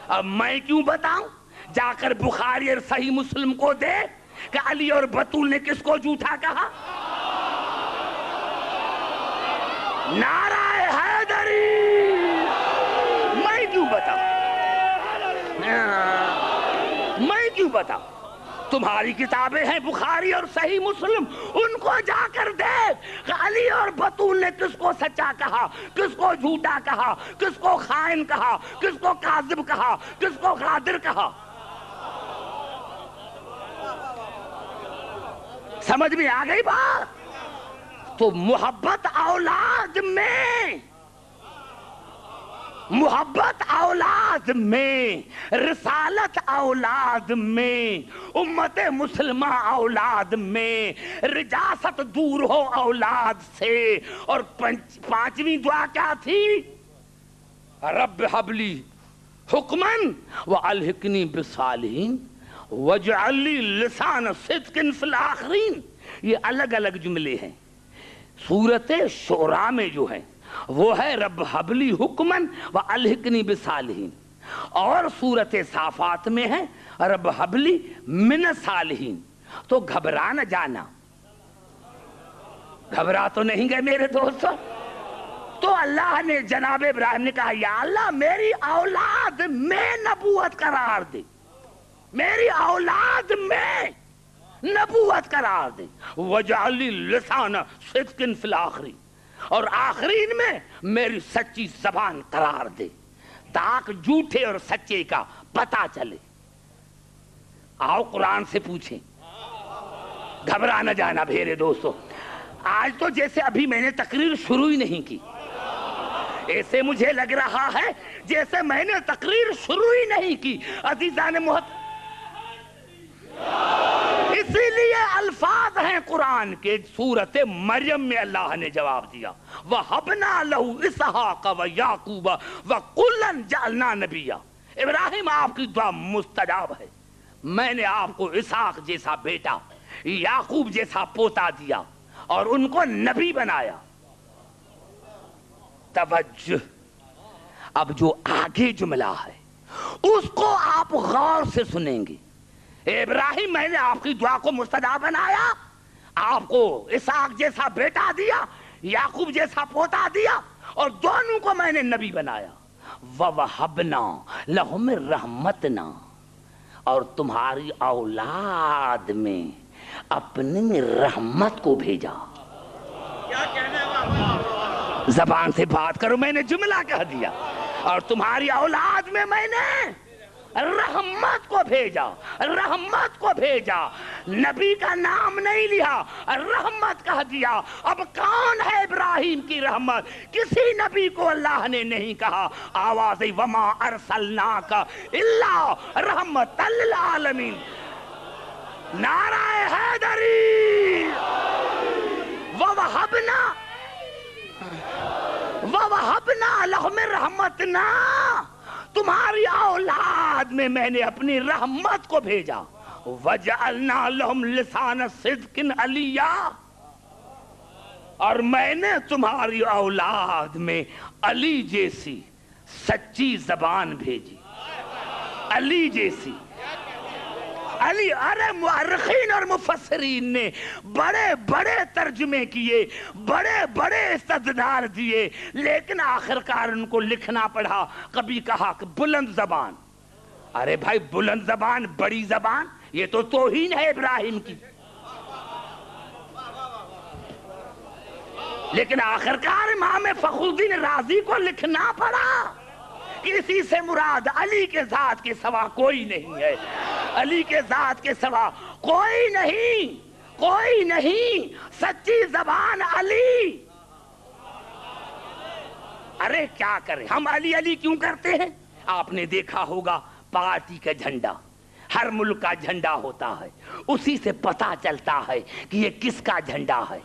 اب میں کیوں بتاؤں؟ جا کر بخاری اور صحیح مسلم کو دے کہ علی اور بطول نے کس کو جھوٹا کہا. نعرہ حیدری. میں کیوں بتاؤں؟ تمہاری کتابیں ہیں بخاری اور صحیح مسلم، ان کو جا کر دیکھ کہ علی اور بطول نے کس کو سچا کہا، کس کو جھوٹا کہا، کس کو خائن کہا، کس کو کاذب کہا، کس کو غادر کہا. سمجھ میں آ گئی بات؟ تو محبت اولاد میں، رسالت اولاد میں، امت مسلمہ اولاد میں، رجاست دور ہو اولاد سے. اور پانچویں دعا کیا تھی؟ رب ہب لی حکمن والحقنی بالصالحین واجعل لی لسان صدق فی الآخرین. یہ الگ الگ جملے ہیں. سورت شعراء میں جو ہے وہ ہے رب حبلی حکمن و الحقنی بالصالحین، اور سورت صافات میں ہے رب حبلی من الصالحین. تو گھبرا نہ جانا. گھبرا تو نہیں گئے میرے دوستو؟ تو اللہ نے جناب ابراہیم نے کہا یا اللہ میری اولاد میں نبوت قرار دے، میری اولاد میں نبوت قرار دے. وَجَعَلْ لِي لِسَانَ صِدْقٍ فِي الْآخِرِينَ، اور آخرین میں میری سچی زبان قرار دے تاکہ جھوٹے اور سچے کا پتہ چلے. آؤ قرآن سے پوچھیں. گھبرا نہ جانا میرے دوستو. آج تو جیسے ابھی میں نے تقریر شروع ہی نہیں کی، ایسے مجھے لگ رہا ہے جیسے میں نے تقریر شروع ہی نہیں کی. عزیزان محترم، اسی لیے الفاظ ہیں قرآن کے. سورت مریم میں اللہ نے جواب دیا وَهَبْنَا لَهُ إِسْحَاقَ وَيَعْقُوبَ وَكُلًّا جَعَلْنَا نَبِيًّا. ابراہیم آپ کی دعا مستجاب ہے. میں نے آپ کو اسحاق جیسا بیٹا، یعقوب جیسا پوتا دیا اور ان کو نبی بنایا. توجہ، اب جو آگے جملہ ہے اس کو آپ غور سے سنیں گے. ابراہیم میں نے آپ کی دعا کو مستجاب بنایا، آپ کو اسحاق جیسا بیٹا دیا، یعقوب جیسا پوتا دیا، اور دونوں کو میں نے نبی بنایا. وَوَهَبْنَا لَهُمْ رَحْمَتْنَا، اور تمہاری اولاد میں اپنی رحمت کو بھیجا. کیا کہنا؟ زبان سے بات کرو، میں نے جملہ کہہ دیا. اور تمہاری اولاد میں میں نے رحمت کو بھیجا. رحمت کو بھیجا، نبی کا نام نہیں لیا، رحمت کہہ دیا. اب کون ہے ابراہیم کی رحمت؟ کسی نبی کو اللہ نے نہیں کہا. آواز وما ارسلناک الا رحمت للعالمین. نعرہ حیدری. وَوَهَبْنَا لَهُمْ رَحْمَتْنَا، تمہاری اولاد میں نے اپنی رحمت کو بھیجا. وَجَعَلْنَا لَهُمْ لِسَانَ صِدْقٍ عَلِيًّا، اور میں نے تمہاری اولاد میں علی جیسی سچی زبان بھیجی. علی جیسی. علی، ارے مؤرخین اور مفسرین نے بڑے بڑے ترجمے کیے، بڑے بڑے استدلال دیے، لیکن آخرکار ان کو لکھنا پڑا. کبھی کہا کہ بلند زبان. ارے بھائی، بلند زبان، بڑی زبان، یہ تو توہین ہے ابراہیم کی. لیکن آخرکار امام فخر الدین رازی کو لکھنا پڑا کہ اسی سے مراد علی کے ذات کے سوا کوئی نہیں ہے. علی کے ذات کے سوا کوئی نہیں، کوئی نہیں. سچی زبان علی. ارے کیا کریں ہم، علی علی کیوں کرتے ہیں؟ آپ نے دیکھا ہوگا پارٹی کا جھنڈا، ہر ملک کا جھنڈا ہوتا ہے، اسی سے پتہ چلتا ہے کہ یہ کس کا جھنڈا ہے.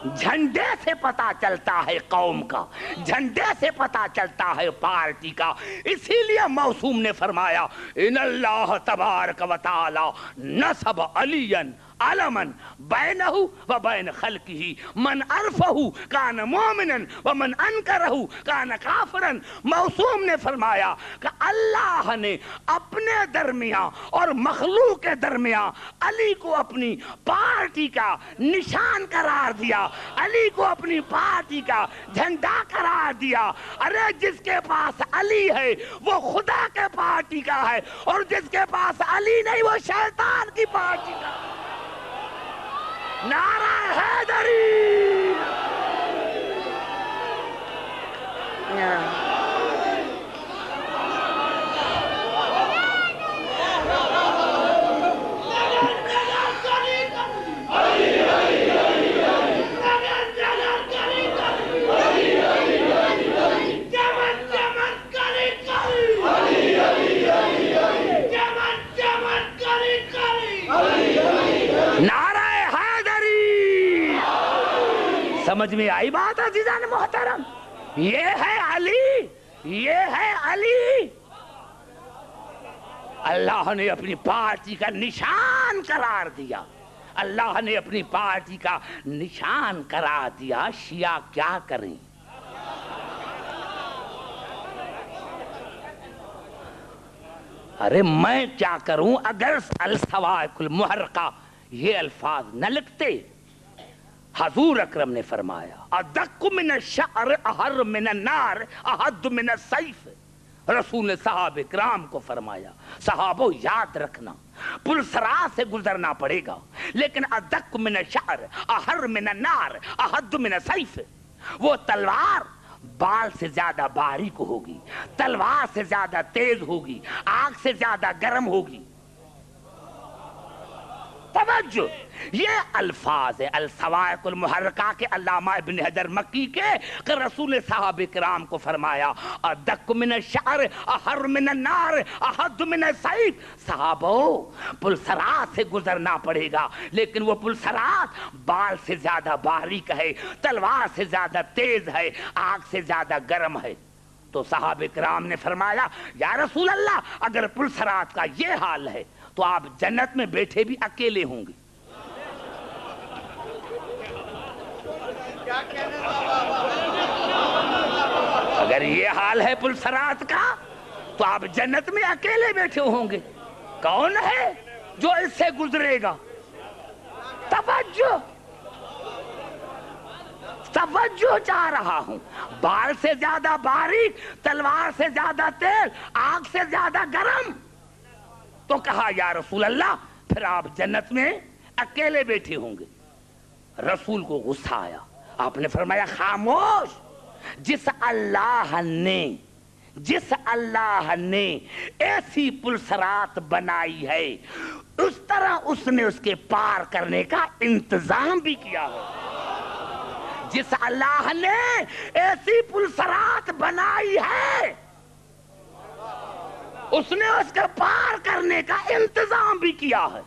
جھنڈے سے پتہ چلتا ہے قوم کا، جھنڈے سے پتہ چلتا ہے پارٹی کا. اسی لیے موسوم نے فرمایا ان اللہ تبارک و تعالی نصب علیًا علمن بینہ و بین خلقہ من عرفہ کان مومنا ومن انکرہ کان کافرا. موسوم نے فرمایا کہ اللہ نے اپنے درمیان اور مخلوق کے درمیان علی کو اپنی پارٹی کا نشان قرار دیا، علی کو اپنی پارٹی کا جھنڈا قرار دیا. ارے جس کے پاس علی ہے وہ خدا کے پارٹی کا ہے، اور جس کے پاس علی نہیں وہ شیطان کی پارٹی کا. نعرہ حیدری. سمجھ میں آئی بات عزیزان محترم؟ یہ ہے علی، یہ ہے علی. اللہ نے اپنی پارٹی کا نشان قرار دیا. اللہ نے اپنی پارٹی کا نشان کرا دیا، شیعہ کیا کریں؟ ارے میں کیا کروں اگر الصواعق المحرقہ یہ الفاظ نہ لکھتے؟ حضور اکرم نے فرمایا ادق من الشعر احر من النار احد من السیف۔ رسول نے صحابہ کرام کو فرمایا صحابو یاد رکھنا پلسرا سے گزرنا پڑے گا، لیکن ادق من الشعر احر من النار احد من السیف، وہ تلوار بال سے زیادہ باریک ہوگی، تلوار سے زیادہ تیز ہوگی، آگ سے زیادہ گرم ہوگی۔ توجہ، یہ الفاظ الصواعق المحرقہ کے علامہ ابن حجر مکی کے کہ رسول نے صحابہ کرام کو فرمایا ادق من الشعر احر من النار احد من السیف۔ صحابو پلسرات سے گزرنا پڑے گا، لیکن وہ پلسرات بال سے زیادہ باریک ہے، تلوار سے زیادہ تیز ہے، آگ سے زیادہ گرم ہے۔ تو صحابہ کرام نے فرمایا یا رسول اللہ اگر پلسرات کا یہ حال ہے تو آپ جنت میں بیٹھے بھی اکیلے ہوں گے۔ اگر یہ حال ہے پلسرات کا تو آپ جنت میں اکیلے بیٹھے ہوں گے۔ کون ہے جو اس سے گزرے گا؟ توجہ توجہ چاہ رہا ہوں، بال سے زیادہ باریک، تلوار سے زیادہ تیز، آگ سے زیادہ گرم۔ تو کہا یا رسول اللہ پھر آپ جنت میں اکیلے بیٹھے ہوں گے۔ رسول کو غصہ آیا، آپ نے فرمایا خاموش، جس اللہ نے ایسی پلسرات بنائی ہے اس طرح اس نے اس کے پار کرنے کا انتظام بھی کیا ہے۔ جس اللہ نے ایسی پلسرات بنائی ہے اس نے اس کا پار کرنے کا انتظام بھی کیا ہے۔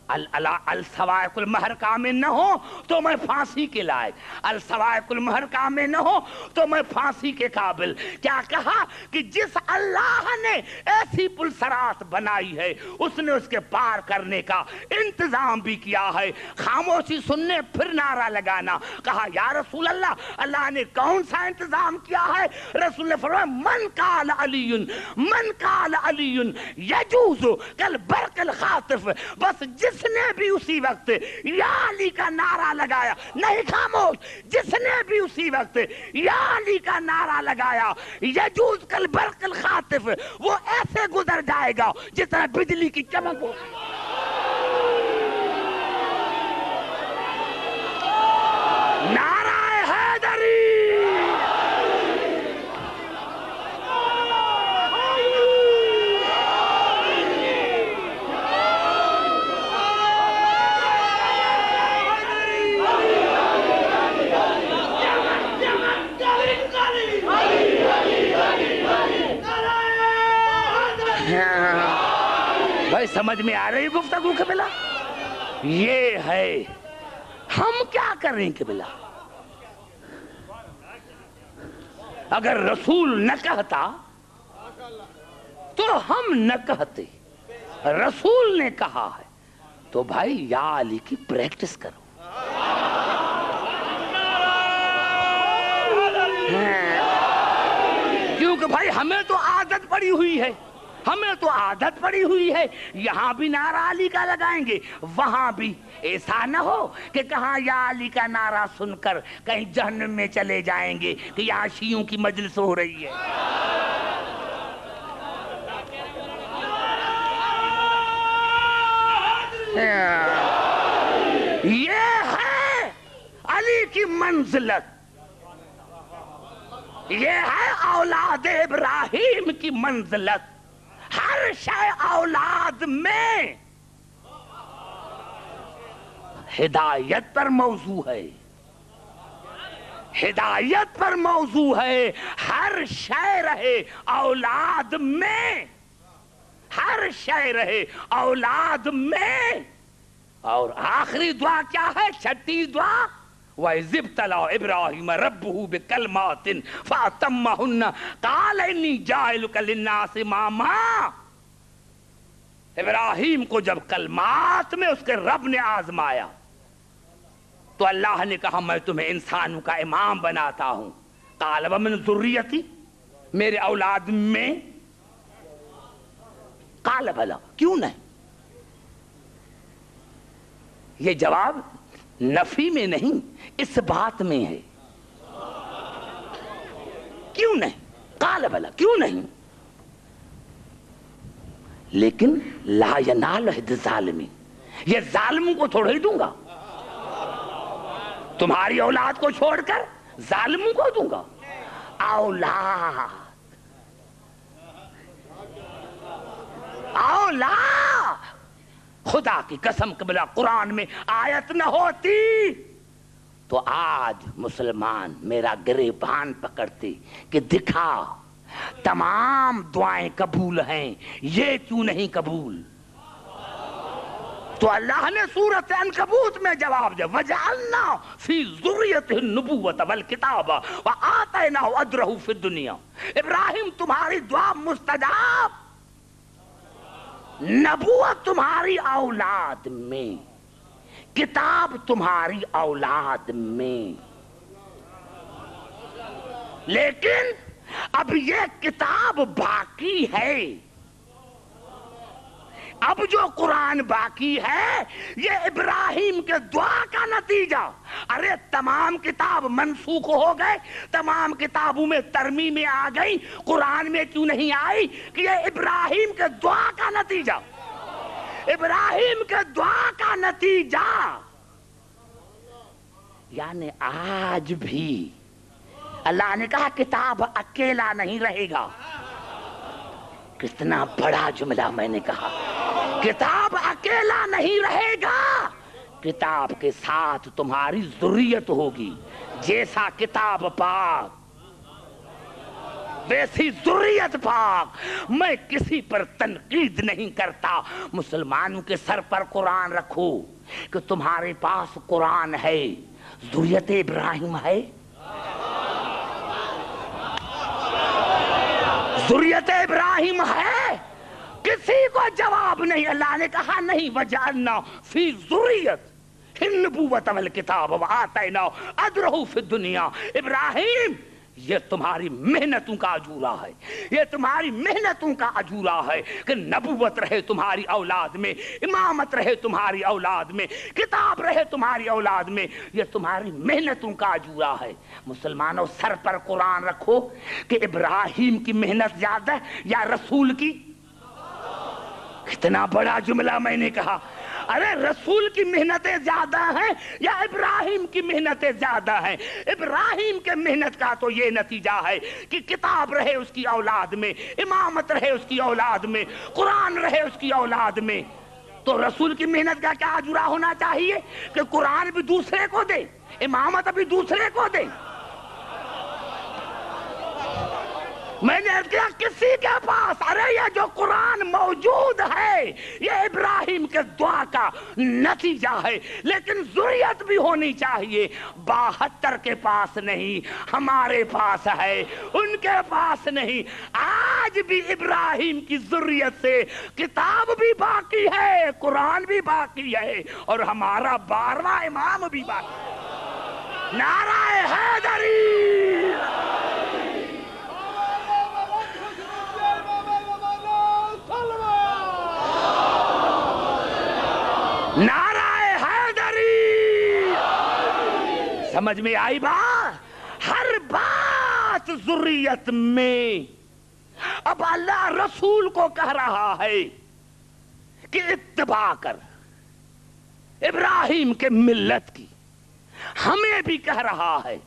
الصواعق المحرقہ میں نہ ہو تو میں پھانسی کے لائق، الصواعق المحرقہ میں نہ ہو تو میں پھانسی کے قابل۔ کیا کہا کہ جس اللہ نے ایسی پلسرات بنائی ہے اس نے اس کے پار کرنے کا انتظام بھی کیا ہے۔ خاموشی سننے پھر نعرہ لگانا، کہا یا رسول اللہ اللہ نے کون سا انتظام کیا ہے؟ رسول نے فرمایا من قال علی یجوز کالبرق الخاطف، بس جس نے بھی اسی وقت یا علی کا نعرہ لگایا، نہیں خاموش، جس نے بھی اسی وقت یا علی کا نعرہ لگایا یجوز کالبرق الخاطف، وہ ایسے گزر جائے گا جس طرح بجلی کی چمک ہو۔ نعرہ حیدری، بھائی سمجھ میں آ رہی گفتگو کے بلا؟ یہ ہے ہم کیا کریں کہ بلا؟ اگر رسول نہ کہتا تو ہم نہ کہتے، رسول نے کہا ہے تو بھائی یا علی کی پریکٹس کرو۔ کیونکہ بھائی ہمیں تو عادت پڑی ہوئی ہے، ہمیں تو عادت پڑی ہوئی ہے، یہاں بھی نعرہ علی کا لگائیں گے وہاں بھی۔ ایسا نہ ہو کہ کہاں یا علی کا نعرہ سن کر کہیں جہنم میں چلے جائیں گے کہ یہاں شیعوں کی مجلس ہو رہی ہے۔ یہ ہے علی کی منزلت، یہ ہے اولاد ابراہیم کی منزلت۔ ہر شے اولاد میں ہدایت پر موضوع ہے، ہدایت پر موضوع ہے۔ ہر شے رہے اولاد میں، ہر شے رہے اولاد میں۔ اور آخری دعا کیا ہے؟ چھٹی دعا وَإِذِ ابْتَلَىٰ إِبْرَاهِيمَ رَبُّهُ بِكَلِمَاتٍ فَأَتَمَّهُنَّ قَالَ إِنِّي جَاعِلُكَ لِلنَّاسِ إِمَامًا۔ ابراہیم کو جب کلمات میں اس کے رب نے آزمایا تو اللہ نے کہا میں تمہیں انسانوں کا امام بناتا ہوں. قال ومن ذریتی، میرے اولاد میں. قال بھلا، کیوں نہیں؟ یہ جواب نفی میں نہیں اس بات میں ہے. کیوں نہیں؟ قال بھلا، کیوں نہیں؟ لیکن لا ینال عہد الظالمین، یہ ظالموں کو تھوڑا ہی دوں گا. تمہاری اولاد کو چھوڑ کر ظالموں کو دوں گا. اولاد خدا کی قسم قبلہ قرآن میں آیت نہ ہوتی تو آج مسلمان میرا گریبان پکڑتے کہ دکھا تمام دعائیں قبول ہیں، یہ کیوں نہیں قبول؟ تو اللہ نے سورۃ عنکبوت میں جواب دیا وَجَعَلْنَا فِي ذُرِّيَّتِهِ النُّبُوَّةَ وَالْكِتَابَ وَآتَيْنَاهُ أَجْرَهُ فِي الدُّنْيَا. ابراہیم تمہاری دعا مستجاب، نبوت تمہاری اولاد میں، کتاب تمہاری اولاد میں. لیکن اب یہ کتاب باقی ہے، اب جو قرآن باقی ہے یہ ابراہیم کے دعا کا نتیجہ. ارے تمام کتاب منسوخ ہو گئے، تمام کتابوں میں ترمیمیں آ گئی، قرآن میں کیوں نہیں آئی؟ کہ یہ ابراہیم کے دعا کا نتیجہ، ابراہیم کے دعا کا نتیجہ. یعنی آج بھی اللہ نے کہا کتاب اکیلا نہیں رہے گا. کتنا بڑا جملہ میں نے کہا، کتاب اکیلا نہیں رہے گا، کتاب کے ساتھ تمہاری ذریت ہوگی. جیسا کتاب پاک ویسی ذریت پاک. میں کسی پر تنقید نہیں کرتا، مسلمانوں کے سر پر قرآن رکھو کہ تمہارے پاس قرآن ہے، ذریت ابراہیم ہے، ذریت ابراہیم ہے، کسی کو جواب نہیں. اللہ نے کہا نہیں وَجَعَلْنَا فِي ذُرِّيَّتِهِ النُّبُوَّةَ وَالْكِتَابَ وَآتَيْنَاهُ أَجْرَهُ فِي الدُّنْيَا. ابراہیم یہ تمہاری محنتوں کا اجورا ہے، یہ تمہاری محنتوں کا اجورا ہے کہ نبوت رہے تمہاری اولاد میں، امامت رہے تمہاری اولاد میں، کتاب رہے تمہاری اولاد میں، یہ تمہاری محنتوں کا اجورا ہے. مسلمانوں سر پر قرآن رکھو کہ ابراہیم کی محنت زیادہ ہے یا رسول کی. کتنا بڑا جملہ میں نے کہا. ارے رسول کی محنتیں زیادہ ہیں یا ابراہیم کی محنتیں زیادہ ہیں؟ ابراہیم کے محنت کا تو یہ نتیجہ ہے کہ کتاب رہے اس کی اولاد میں، امامت رہے اس کی اولاد میں، قرآن رہے اس کی اولاد میں. تو رسول کی محنت کا کیا اجورا ہونا چاہیے کہ قرآن بھی دوسرے کو دے، امامت بھی دوسرے کو دے. میں نے کیا کسی کے پاس، ارے یہ جو قرآن موجود ہے یہ ابراہیم کے دعا کا نتیجہ ہے، لیکن ذریت بھی ہونی چاہیے. 72 کے پاس نہیں، ہمارے پاس ہے، ان کے پاس نہیں. آج بھی ابراہیم کی ذریت سے کتاب بھی باقی ہے، قرآن بھی باقی ہے، اور ہمارا 12واں امام بھی باقی ہے. نعرہ حیدری، نعرہ حیدری. سمجھ میں آئی بات؟ ہر بات ذریت میں. اب اللہ رسول کو کہہ رہا ہے کہ اتباع کر ابراہیم کے ملت کی، ہمیں بھی کہہ رہا ہے.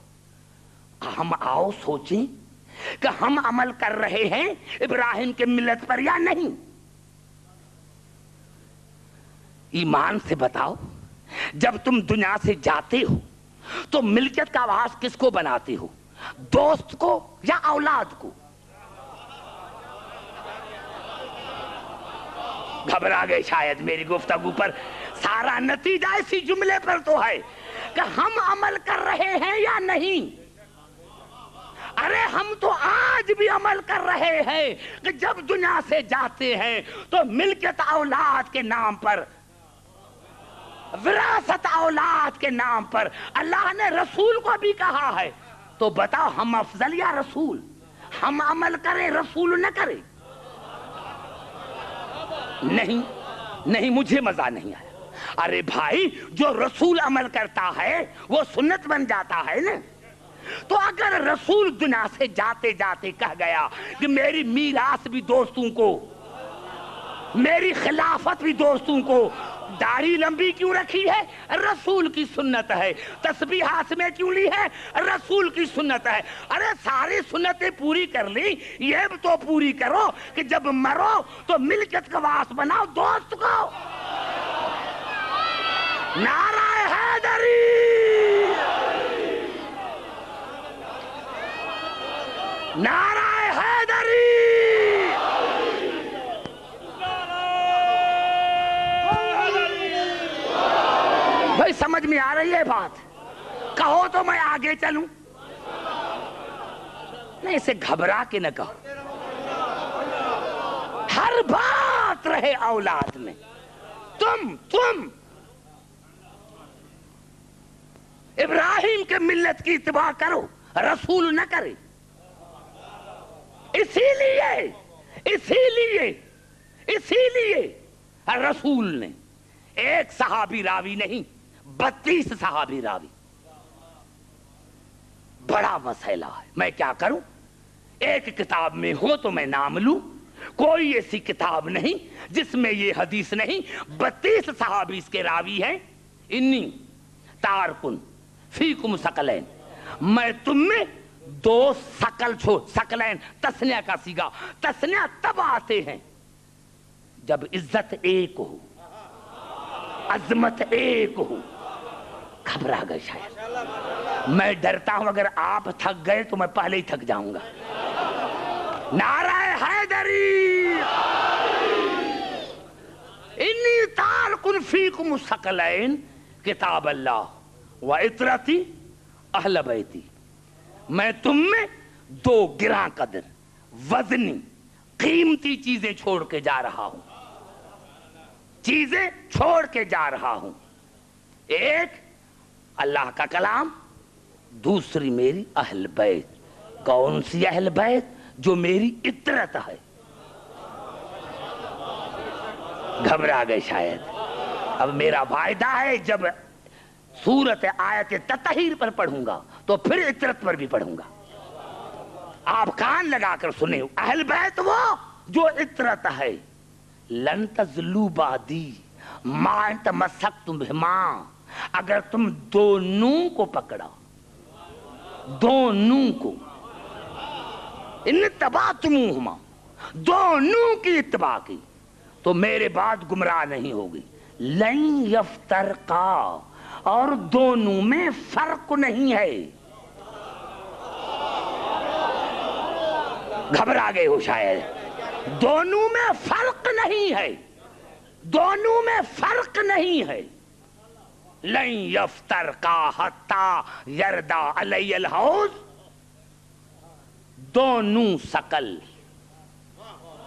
ہم آؤ سوچیں کہ ہم عمل کر رہے ہیں ابراہیم کے ملت پر یا نہیں. ایمان سے بتاؤ، جب تم دنیا سے جاتے ہو تو ملکیت کا آواز کس کو بناتے ہو؟ دوست کو یا اولاد کو؟ گھبرا گئے شاید میری گفتگو پر. سارا نتیجہ اسی جملے پر تو ہے کہ ہم عمل کر رہے ہیں یا نہیں. ارے ہم تو آج بھی عمل کر رہے ہیں کہ جب دنیا سے جاتے ہیں تو ملکیت اولاد کے نام پر، وراثت اولاد کے نام پر اللہ نے رسول کو بھی کہا ہے، تو بتاؤ ہم افضل یا رسول؟ ہم عمل کریں رسول نہ کریں؟ نہیں مجھے مزہ نہیں آیا۔ ارے بھائی جو رسول عمل کرتا ہے وہ سنت بن جاتا ہے نا۔ تو اگر رسول دنیا سے جاتے جاتے کہہ گیا کہ میری میراث بھی دوستوں کو، میری خلافت بھی دوستوں کو، داڑھی لمبی کیوں رکھی ہے؟ رسول کی سنت ہے۔ تسبیح ہاتھ میں کیوں لی ہے؟ رسول کی سنت ہے۔ ارے ساری سنتیں پوری کر لی، یہ بھی تو پوری کرو کہ جب مرو تو ملکت کا وارث بناؤ دوست کو۔ نعرہ حیدری، نعرہ حیدری۔ بھائی سمجھ میں آ رہی ہے بات؟ کہو تو میں آگے چلوں، نہیں اسے گھبرا کے نہ کہو، ہر بات رہے اولاد میں۔ تم ابراہیم کے ملت کی اتباع کرو، رسول نہ کرے۔ اسی لیے رسول نے ایک صحابی راوی نہیں 32 صحابی راوی۔ بڑا مسئلہ ہے، میں کیا کروں؟ ایک کتاب میں ہو تو میں نام لوں، کوئی ایسی کتاب نہیں جس میں یہ حدیث نہیں۔ 32 صحابی اس کے راوی ہیں۔ انی تارکن فیکم ثقلین، میں تم میں 2 ثقل چھوڑ، ثقلین تسنیہ کا صیغہ، تسنیہ تب آتے ہیں جب عزت ایک ہو، عظمت ایک ہو۔ گھبرا گئے شاید، میں ڈرتا ہوں اگر آپ تھک گئے تو میں پہلے ہی تھک جاؤں گا۔ نعرہ حیدری، انی تارکن فیکم ثقلین، کتاب اللہ و عطرتی اہل بیتی، میں تم میں 2 گراں قدر وزنی قیمتی چیزیں چھوڑ کے جا رہا ہوں، چیزیں چھوڑ کے جا رہا ہوں۔ ایک اللہ کا کلام، دوسری میری اہل بیت۔ کون سی اہل بیت؟ جو میری عطرت ہے۔ گھبرا گئے شاید۔ اب میرا وعدہ ہے جب سورت آیت تطہیر پر پڑھوں گا تو پھر عطرت پر بھی پڑھوں گا، آپ کان لگا کر سنیں۔ اہل بیت وہ جو عطرت ہے۔ لن تزلوا بعدی ما تمسکتم بہما، اگر تم دونوں کو پکڑا، دونوں کو، ان اتبعتموہما، دونوں کی اتباع کی، تو میرے بعد گمراہ نہیں ہوگی۔ لن یفترقا، اور دونوں میں فرق نہیں ہے۔ گھبرا گئے ہو شاید۔ دونوں میں فرق نہیں ہے، دونوں میں فرق نہیں ہے۔ لن یفترقا حتی یردا علی الحوض، دونوں ثقل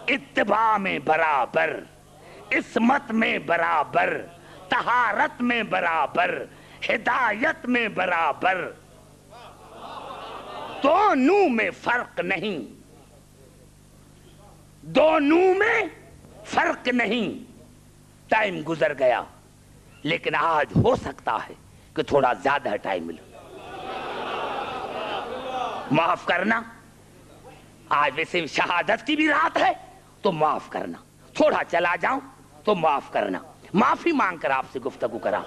اتباع میں برابر، عصمت میں برابر، طہارت میں برابر، ہدایت میں برابر، دونوں میں فرق نہیں، دونوں میں فرق نہیں۔ ٹائم گزر گیا، لیکن آج ہو سکتا ہے کہ تھوڑا زیادہ ٹائم ملے۔ معاف کرنا، آج ویسے شہادت کی بھی رات ہے تو معاف کرنا، تھوڑا چلا جاؤں تو معاف کرنا، معافی مانگ کر آپ سے گفتگو کرا۔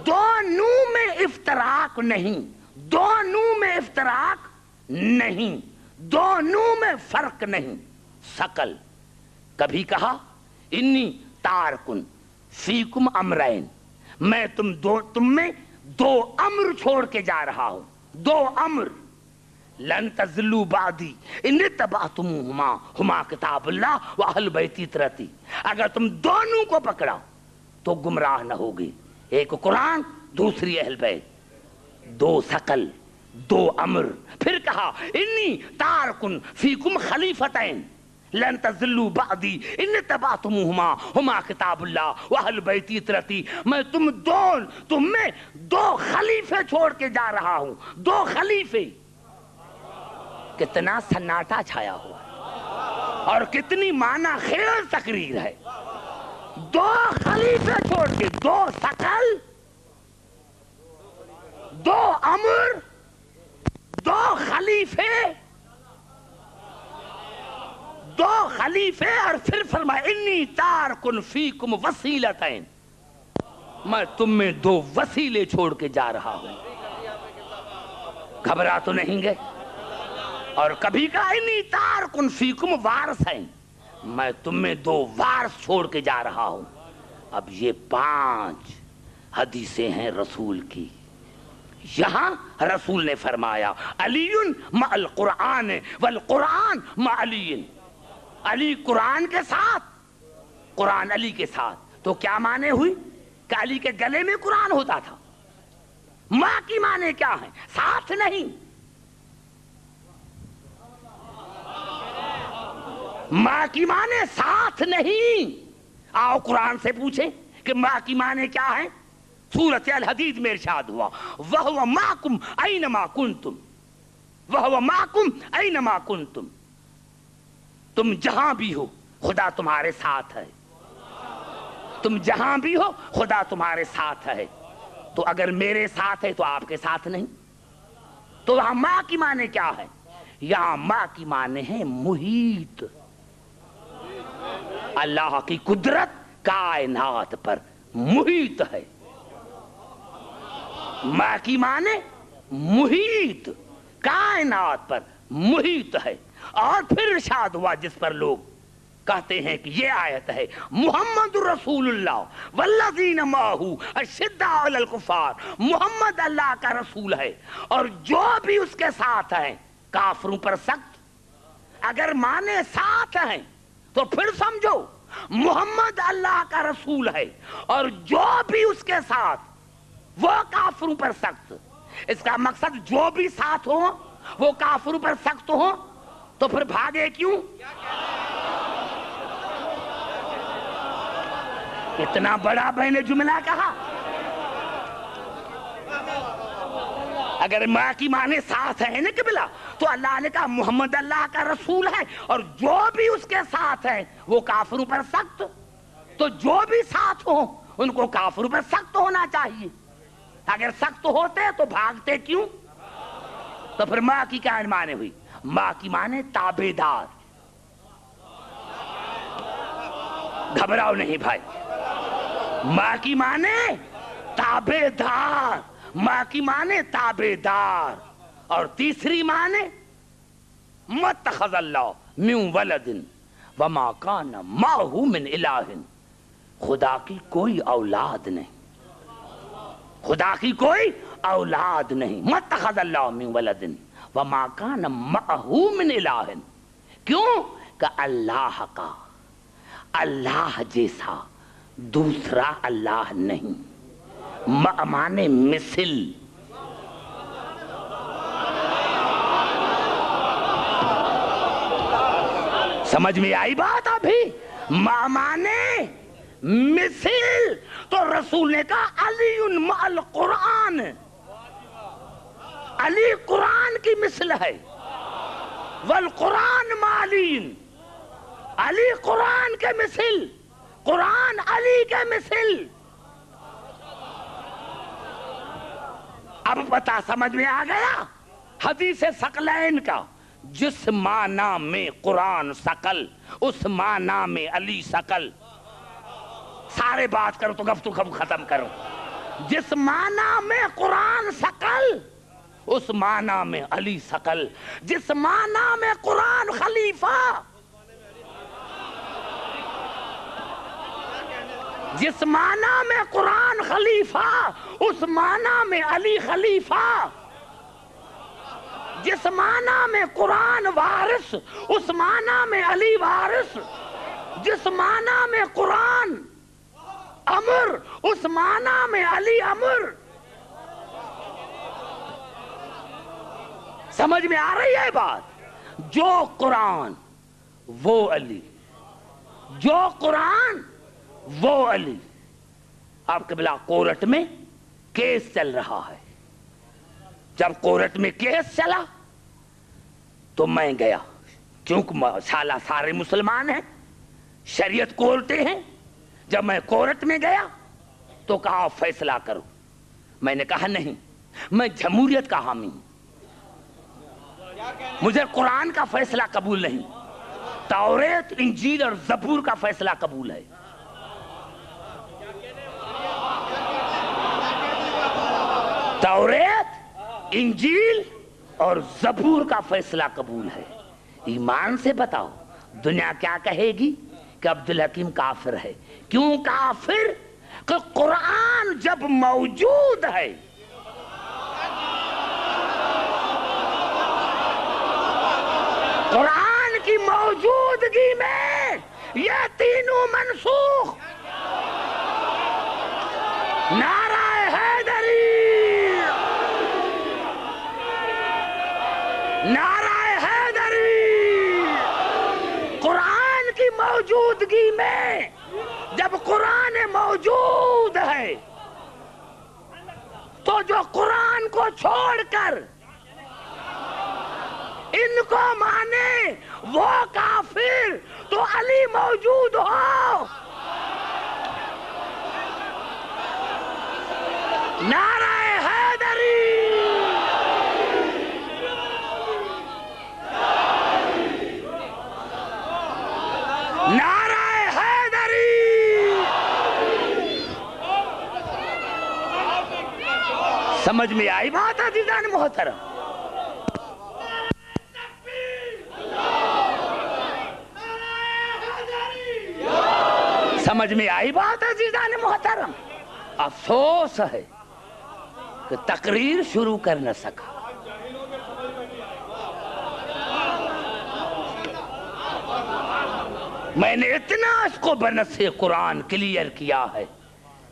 دونوں میں افتراق نہیں، دونوں میں افتراق نہیں، دونوں میں فرق نہیں۔ ثقل کبھی کہا انی تارکن فیکم امرین، میں تم میں 2 امر چھوڑ کے جا رہا ہوں، 2 امر۔ لن تزلوا بعدی ان اتبعتموہما، ہما کتاب اللہ و اہل بیت عطرتی، اگر تم دونوں کو پکڑا تو گمراہ نہ ہوگی۔ ایک قرآن، دوسری اہل بیت، 2 ثقل، دو امر. پھر کہا انی تارکن فیکم خلیفتین لن تضلوا بعدی ان اتبعتموہما ہما کتاب اللہ واہل بیتی اطرتی. میں تم میں دو خلیفے چھوڑ کے جا رہا ہوں. دو خلیفے. کتنا سناٹا چھایا ہوا ہے اور کتنی معنی خیز تقریر ہے. دو خلیفے چھوڑ کے، دو ثقل، دو امر، دو خلیفے، دو خلیفے. اور پھر فرمایا انی تارکن فیکم وسیلتین، میں تم میں دو وسیلے چھوڑ کے جا رہا ہوں. گھبرا تو نہیں گئے؟ اور کبھی کہا انی تارکن فیکم وارثین، میں تم میں دو وارث چھوڑ کے جا رہا ہوں. اب یہ 5 حدیثیں ہیں رسول کی. یہاں رسول نے فرمایا علی مع القرآن والقرآن مع علی. علی قرآن کے ساتھ، قرآن علی کے ساتھ. تو کیا معنی ہوئی کہ علی کے گلے میں قرآن ہوتا تھا؟ ماں کی معنی کیا ہے؟ ساتھ نہیں. ماں کی معنی ساتھ نہیں. آؤ قرآن سے پوچھیں کہ ماں کی معنی کیا ہے. سورۃ الحدید میں ارشاد ہوا وَهُوَ مَعَكُمْ أَيْنَمَا كُنْتُمْ، وَهُوَ مَعَكُمْ أَيْنَمَا كُنْتُمْ. تم جہاں بھی ہو خدا تمہارے ساتھ ہے. تم جہاں بھی ہو خدا تمہارے ساتھ ہے. تو اگر میرے ساتھ ہے تو آپ کے ساتھ نہیں. تو یہاں ماں کی معنی کیا ہے؟ یہاں ماں کی معنی ہے محیط. اللہ کی قدرت کائنات پر محیط ہے. ماں کی معنی محیط، کائنات پر محیط ہے. اور پھر ارشاد ہوا جس پر لوگ کہتے ہیں کہ یہ آیت ہے محمد رسول اللہ والذین معہ اشداء علی الکفار. محمد اللہ کا رسول ہے اور جو بھی اس کے ساتھ ہیں کافروں پر سخت. اگر معنی ساتھ ہیں تو پھر سمجھو محمد اللہ کا رسول ہے اور جو بھی اس کے ساتھ وہ کافروں پر سخت. اس کا مقصد جو بھی ساتھ ہو وہ کافروں پر سخت ہو. تو پھر بھاگے کیوں؟ اتنا بڑا میں نے جملہ کہا. اگر ماں کی معنی ساتھ ہے نا قبلہ، تو اللہ نے کہا محمد اللہ کا رسول ہے اور جو بھی اس کے ساتھ ہے وہ کافروں پر سخت. تو جو بھی ساتھ ہو ان کو کافروں پر سخت ہونا چاہیے. اگر سخت ہوتے تو بھاگتے کیوں؟ تو پھر ماں کی کیا معنی ہوئی؟ ماں کی معنی تابعدار. گھبراؤ نہیں بھائی. ماں کی معنی تابعدار. ماں کی معنی تابعدار. اور تیسری معنی متخذ اللہ من ولد وما کان معہ من الہ. خدا کی کوئی اولاد نہیں. خدا کی کوئی اولاد نہیں. متخذ اللہ من ولد وما کان معہ من الہ. کیوں کہ اللہ کا اللہ جیسا دوسرا اللہ نہیں. معنی مثل. سمجھ میں آئی بات ابھی؟ معنی مثل. تو رسول نے کہا علی مع القرآن. علی قرآن کی مثل ہے. والقرآن مع علی. علی قرآن کے مثل، قرآن علی کے مثل. اب پتا سمجھ میں آ گیا حدیث ثقلین کا. جس معنی میں قرآن ثقل اس معنی میں علی ثقل. سارے بات کرو تو گفتگو ختم کرو. جس معنی میں قرآن ثقل اس معنی میں علی ثقل. جس معنی میں قرآن خلیفہ، جس معنی میں قرآن خلیفہ اس معنی میں علی خلیفہ. جس معنی میں قرآن وارث اس معنی میں علی وارث. جس معنی میں قرآن امر اس معنی میں علی امر. سمجھ میں آ رہی ہے بات؟ جو قرآن وہ علی، جو قرآن وہ علی۔ آپ قبلہ کورٹ میں کیس چل رہا ہے، جب کورٹ میں کیس چلا تو میں گیا، کیونکہ سارے مسلمان ہیں، شریعت کورٹیں ہیں۔ جب میں کورٹ میں گیا تو کہا فیصلہ کرو، میں نے کہا نہیں، میں جمہوریت کا حامی ہوں، مجھے قرآن کا فیصلہ قبول نہیں، توریت انجیل اور زبور کا فیصلہ قبول ہے۔ توریت، انجیل اور زبور کا فیصلہ قبول ہے۔ ایمان سے بتاؤ دنیا کیا کہے گی کہ عبدالحکیم کافر ہے؟ کیوں کافر؟ کہ قرآن جب موجود ہے، قرآن کی موجودگی میں یہ تینوں منسوخ۔ نعرہ حیدری، نعرہ حیدری۔ قرآن کی موجودگی میں، جب قرآن موجود ہے تو جو قرآن کو چھوڑ کر ان کو مانے وہ کافر۔ تو علی موجود ہو، نعرہ حیدری، نعرہ حیدری۔ سمجھ میں آئی بات عزیزان محترم؟ سمجھ میں آئی بات عزیزان محترم؟ افسوس ہے کہ تقریر شروع کر نہ سکا۔ میں نے اتنا اس کو بنص قرآن کلیئر کیا ہے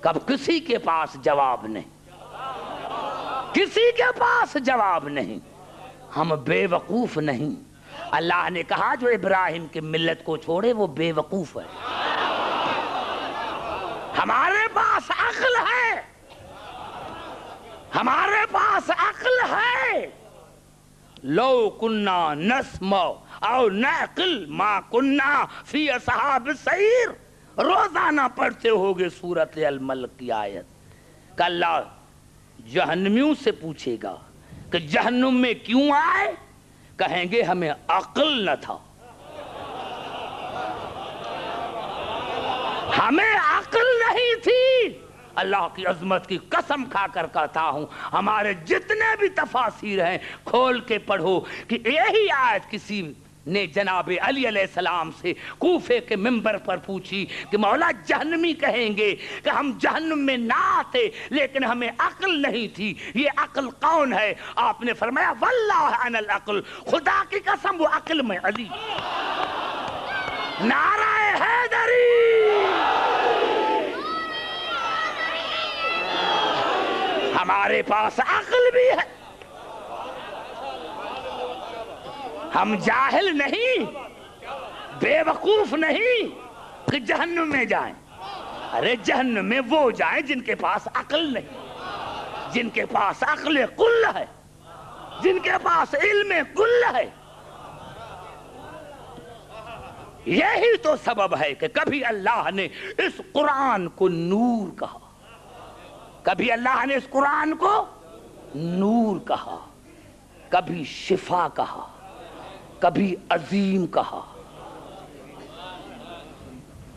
کہ اب کسی کے پاس جواب نہیں، کسی کے پاس جواب نہیں۔ ہم بے وقوف نہیں۔ اللہ نے کہا جو ابراہیم کی ملت کو چھوڑے وہ بے وقوف ہے۔ ہمارے پاس عقل ہے، ہمارے پاس عقل ہے۔ لو کننا نسمع او نعقل ما کننا فی اصحاب السعیر۔ روزانہ پڑھتے ہوگے سورۃ الملک کی آیت کہ اللہ جہنمیوں سے پوچھے گا کہ جہنم میں کیوں آئے؟ کہیں گے ہمیں عقل نہ تھا، ہمیں عقل نہیں تھی۔ اللہ کی عظمت کی قسم کھا کر کہتا ہوں، ہمارے جتنے بھی تفاسیر ہیں کھول کے پڑھو کہ یہی آیت کسی نے جناب علی علیہ السلام سے کوفے کے ممبر پر پوچھی کہ مولا جہنمی کہیں گے کہ ہم جہنم میں نہ آتے لیکن ہمیں عقل نہیں تھی، یہ عقل کون ہے؟ آپ نے فرمایا واللہ انا العقل، خدا کی قسم وہ عقل میں علی۔ نعرہ حیدری۔ ہمارے پاس عقل بھی ہے، ہم جاہل نہیں، بے وقوف نہیں کہ جہنم میں جائیں۔ ارے جہنم میں وہ جائیں جن کے پاس عقل نہیں، جن کے پاس عقل کل ہے، جن کے پاس علم کل ہے۔ یہی تو سبب ہے کہ کبھی اللہ نے اس قرآن کو نور کہا، کبھی اللہ نے اس قرآن کو نور کہا، کبھی شفا کہا، کبھی عظیم کہا،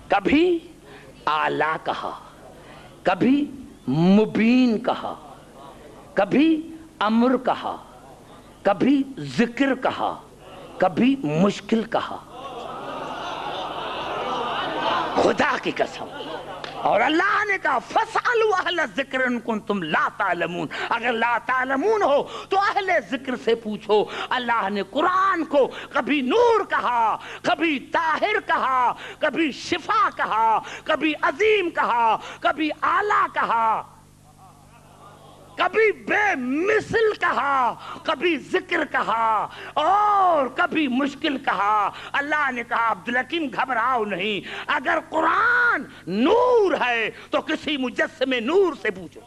کبھی اعلیٰ کہا، کبھی مبین کہا، کبھی امر کہا، کبھی ذکر کہا، کبھی مشکل کہا۔ خدا کی قسم۔ اور اللہ نے کہا فَاسْأَلُوا أَهْلَ الذِّكْرِ إِن كُنتُمْ لَا تَعْلَمُونَ، اگر لا تعلمون ہو تو اہل ذکر سے پوچھو۔ اللہ نے قرآن کو کبھی نور کہا، کبھی طاہر کہا، کبھی شفا کہا، کبھی عظیم کہا، کبھی اعلیٰ کہا۔ کبھی بے مثل کہا، کبھی ذکر کہا اور کبھی مشکل کہا۔ اللہ نے کہا عبدالحکیم گھبراؤ نہیں، اگر قرآن نور ہے تو کسی مجسم نور سے پوچھو،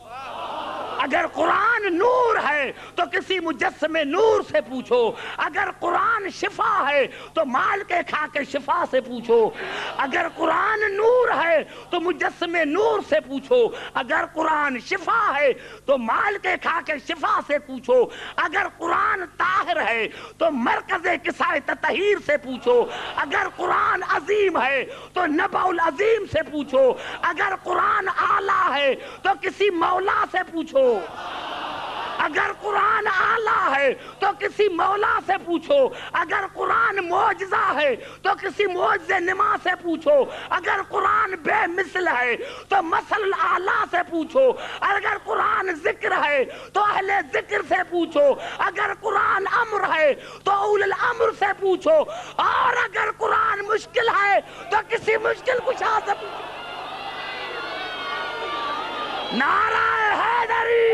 اگر قرآن نور ہے تو کسی مجسم نور سے پوچھو، اگر قرآن شفا ہے تو مال کے کھا کے شفا سے پوچھو، اگر قرآن نور ہے تو مجسم نور سے پوچھو، اگر قرآن شفا ہے تو مال کے کھا کے شفا سے پوچھو، اگر قرآن طاہر ہے تو مرکز کسائے تطہیر سے پوچھو، اگر قرآن عظیم ہے تو نبع العظیم سے پوچھو، اگر قرآن اعلیٰ ہے تو کسی مولا سے پوچھو، اگر قرآن اعلیٰ ہے تو کسی مولا سے پوچھو، اگر قرآن معجزہ ہے تو کسی معجزہ نما سے پوچھو، اگر قرآن بے مثل ہے تو مثل الاعلیٰ سے پوچھو، اگر قرآن ذکر ہے تو اہل ذکر سے پوچھو، اگر قرآن امر ہے تو اول الامر سے پوچھو، اور اگر قرآن مشکل ہے تو کسی مشکل کشا سے پوچھو۔ نعرہ حیدری،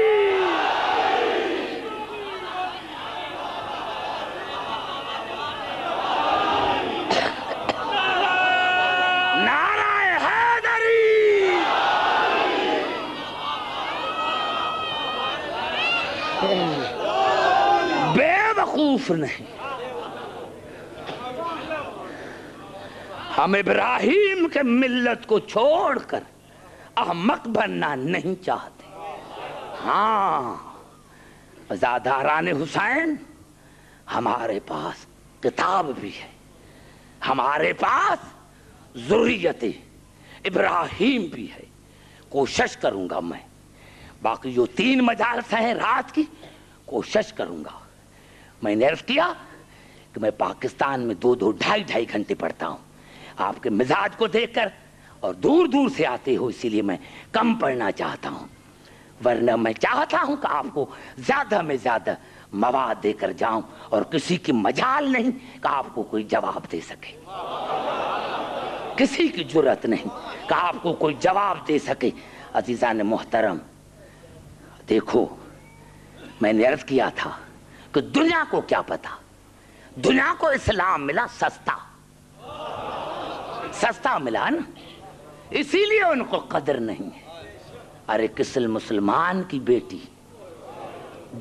بے وقوف نہیں، ہم ابراہیم کے ملت کو چھوڑ کر احمق بننا نہیں چاہتے۔ ہاں ازاداران حسین، ہمارے پاس کتاب بھی ہے، ہمارے پاس ذریت ابراہیم بھی ہے، کوشش کروں گا میں، باقی جو 3 مجالس ہیں رات کی کوشش کروں گا۔ میں نے عرض کیا کہ میں پاکستان میں 2-2 ڈھائی گھنٹے پڑھتا ہوں، آپ کے مزاج کو دیکھ کر اور دور دور سے آتے ہو اسی لیے میں کم پڑھنا چاہتا ہوں، ورنہ میں چاہتا ہوں کہ آپ کو زیادہ میں زیادہ مواد دے کر جاؤں، اور کسی کی مجال نہیں کہ آپ کو کوئی جواب دے سکے، کسی کی جرت نہیں کہ آپ کو کوئی جواب دے سکے۔ عزیزان محترم، دیکھو میں نے عرض کیا تھا کہ دنیا کو کیا پتا، دنیا کو اسلام ملا سستا، سستا ملا نا، اسی لیے ان کو قدر نہیں ہے۔ ارے کسی مسلمان کی بیٹی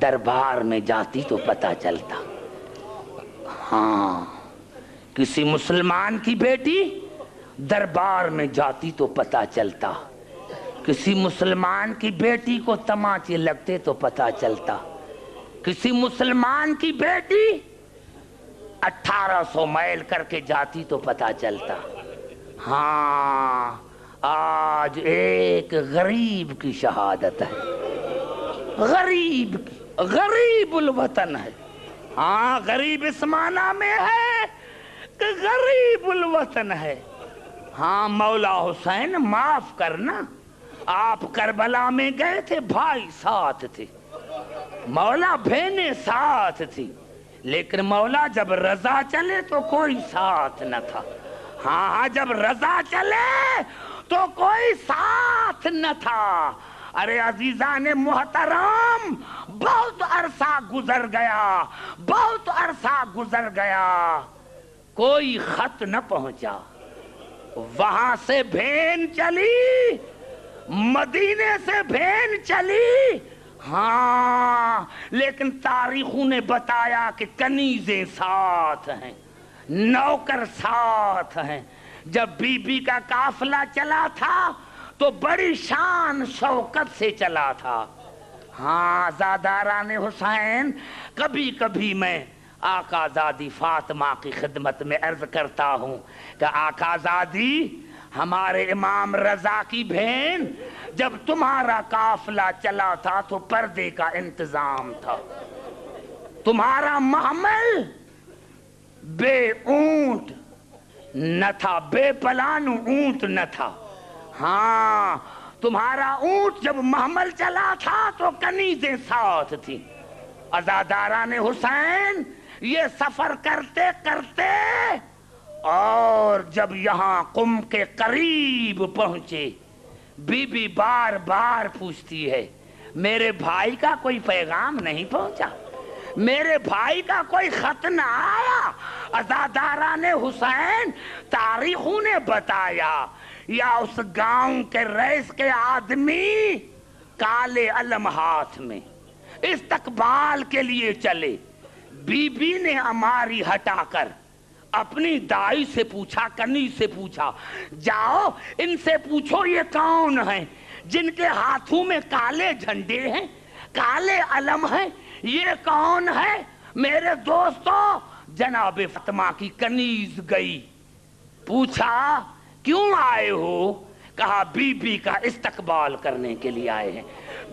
دربار میں جاتی تو پتہ چلتا، ہاں کسی مسلمان کی بیٹی دربار میں جاتی تو پتہ چلتا، کسی مسلمان کی بیٹی کو تماچے لگتے تو پتہ چلتا، کسی مسلمان کی بیٹی 1800 میل کر کے جاتی تو پتہ چلتا۔ ہاں آج ایک غریب کی شہادت ہے، غریب کی، غریب الوطن ہے، ہاں غریب اس معنی میں ہے کہ غریب الوطن ہے۔ ہاں مولا حسین معاف کرنا، آپ کربلا میں گئے تھے، بھائی ساتھ تھے، مولا بہنیں ساتھ تھی، لیکن مولا جب رضا چلے تو کوئی ساتھ نہ تھا۔ ہاں جب رضا چلے تو کوئی ساتھ نہ تھا۔ ارے عزیزان محترم، بہت عرصہ گزر گیا، بہت عرصہ گزر گیا، کوئی خط نہ پہنچا، وہاں سے بھین چلی، مدینے سے بھین چلی، ہاں لیکن تاریخوں نے بتایا کہ کنیزیں ساتھ ہیں، نوکر ساتھ ہیں۔ جب بی بی کا قافلہ چلا تھا تو بڑی شان شوکت سے چلا تھا۔ ہاں زاداران حسین، کبھی کبھی میں آقا زادی فاطمہ کی خدمت میں عرض کرتا ہوں کہ آقا زادی، ہمارے امام رضا کی بہن، جب تمہارا قافلہ چلا تھا تو پردے کا انتظام تھا، تمہارا محمل بے اونٹ نہ تھا، بے پلانو اونٹ نہ تھا۔ ہاں تمہارا اونٹ جب محمل چلا تھا تو کنیزیں ساتھ تھی۔ عزاداران حسین، یہ سفر کرتے کرتے اور جب یہاں قم کے قریب پہنچے، بی بی بار بار پوچھتی ہے میرے بھائی کا کوئی پیغام نہیں پہنچا، میرے بھائی کا کوئی خط نہ آیا۔ عزاداران حسین تاریخوں نے بتایا یا اس گاؤں کے رئیس کے آدمی کالے علم ہاتھ میں استقبال کے لیے چلے۔ بی بی نے ہماری ہٹا کر اپنی دائی سے پوچھا، کنی سے پوچھا، جاؤ ان سے پوچھو یہ کون ہیں جن کے ہاتھوں میں کالے جھنڈے ہیں، کالے علم ہیں، یہ کون ہے؟ میرے دوستو، جناب فاطمہ کی کنیز گئی، پوچھا کیوں آئے ہو؟ کہا بی بی کا استقبال کرنے کے لیے آئے ہیں۔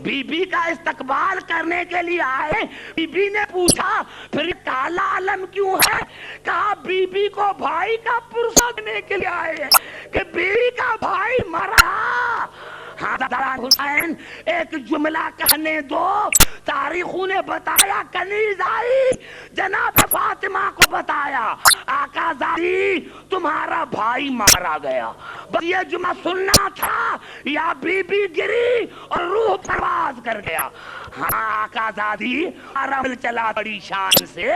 بی بی کا استقبال کرنے کے لیے آئے۔ بی بی نے پوچھا پھر کالا علم کیوں ہے؟ کہا بی بی کو بھائی کا پرسہ دینے کے لیے آئے ہیں کہ بی بی کا بھائی مرا۔ حضرت حسین ایک جملہ کہنے دو، تاریخوں نے بتایا، کنیز آئی جناب فاطمہ کو بتایا، آقا زادی تمہارا بھائی مارا گیا، بس یہ جملہ سننا تھا یا بی بی گری اور روح پرواز کر گیا۔ ہاں آقا زادی عرب چلا بڑی شان سے،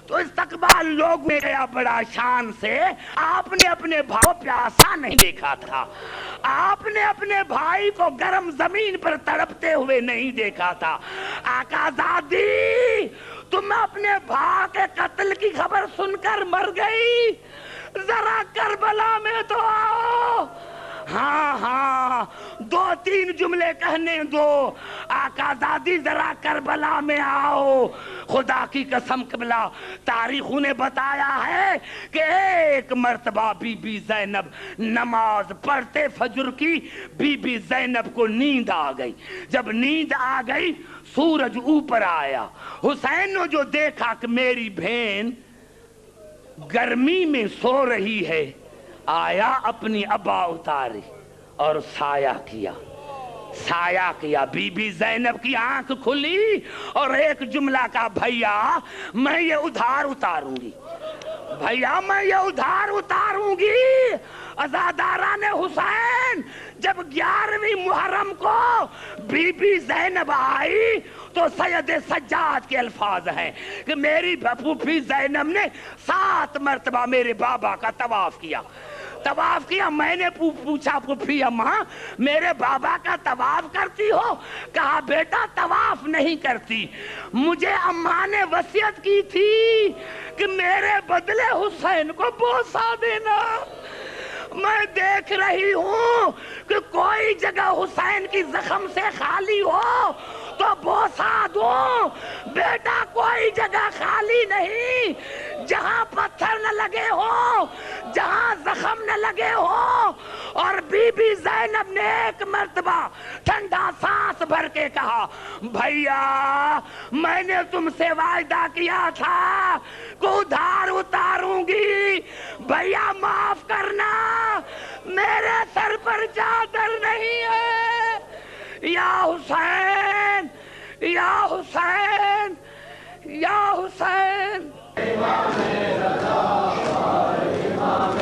تو استقبال لوگ میں گیا بڑا شان سے۔ آپ نے اپنے بھائی پیاسا نہیں دیکھا تھا، آپ نے اپنے بھائی کو گرم زمین پر تڑپتے ہوئے نہیں دیکھا تھا۔ آقا زادی تم اپنے بھائی کے قتل کی خبر سن کر مر گئی، ذرا کربلا میں تو آؤ۔ ہاں ہاں، دو تین جملے کہنے دو، آقا زادی ذرا کربلا میں آؤ۔ خدا کی قسم قبلہ تاریخوں نے بتایا ہے کہ ایک مرتبہ بی بی زینب نماز پڑھتے فجر کی، بی بی زینب کو نیند آ گئی۔ جب نیند آ گئی سورج اوپر آیا، حسین نے جو دیکھا کہ میری بہن گرمی میں سو رہی ہے، آیا اپنی ابا اتاری اور سایہ کیا، سایہ کیا۔ بی بی زینب کی آنکھ کھلی اور ایک جملہ کا، بھیا میں یہ ادھار اتاروں گی، بھیا میں یہ ادھار اتاروں گی۔ عزاداران حسین جب 11ویں محرم کو بی بی زینب آئی تو سید سجاد کے الفاظ ہیں کہ میری پھوپھی زینب نے 7 مرتبہ میرے بابا کا طواف کیا۔ طواف کیا، میں نے پوچھا پھوپھی اماں میرے بابا کا طواف کرتی ہو؟ کہا بیٹا طواف نہیں کرتی، مجھے اماں نے وصیت کی تھی کہ میرے بدلے حسین کو بوسہ دینا۔ میں دیکھ رہی ہوں کہ کوئی جگہ حسین کی زخم سے خالی ہو تو بوسہ دوں، بیٹا کوئی جگہ خالی نہیں، جہاں پتھر نہ لگے ہو، جہاں زخم نہ لگے ہو۔ اور بی بی زینب نے ایک مرتبہ ٹھنڈا سانس بھر کے کہا، بھیا میں نے تم سے وعدہ کیا تھا کہ ادھار اتاروں گی، بھیا معاف کرنا، میرے سر پر چادر نہیں ہے۔ یا حسین، یا حسین، یا حسین، امام رضا، امام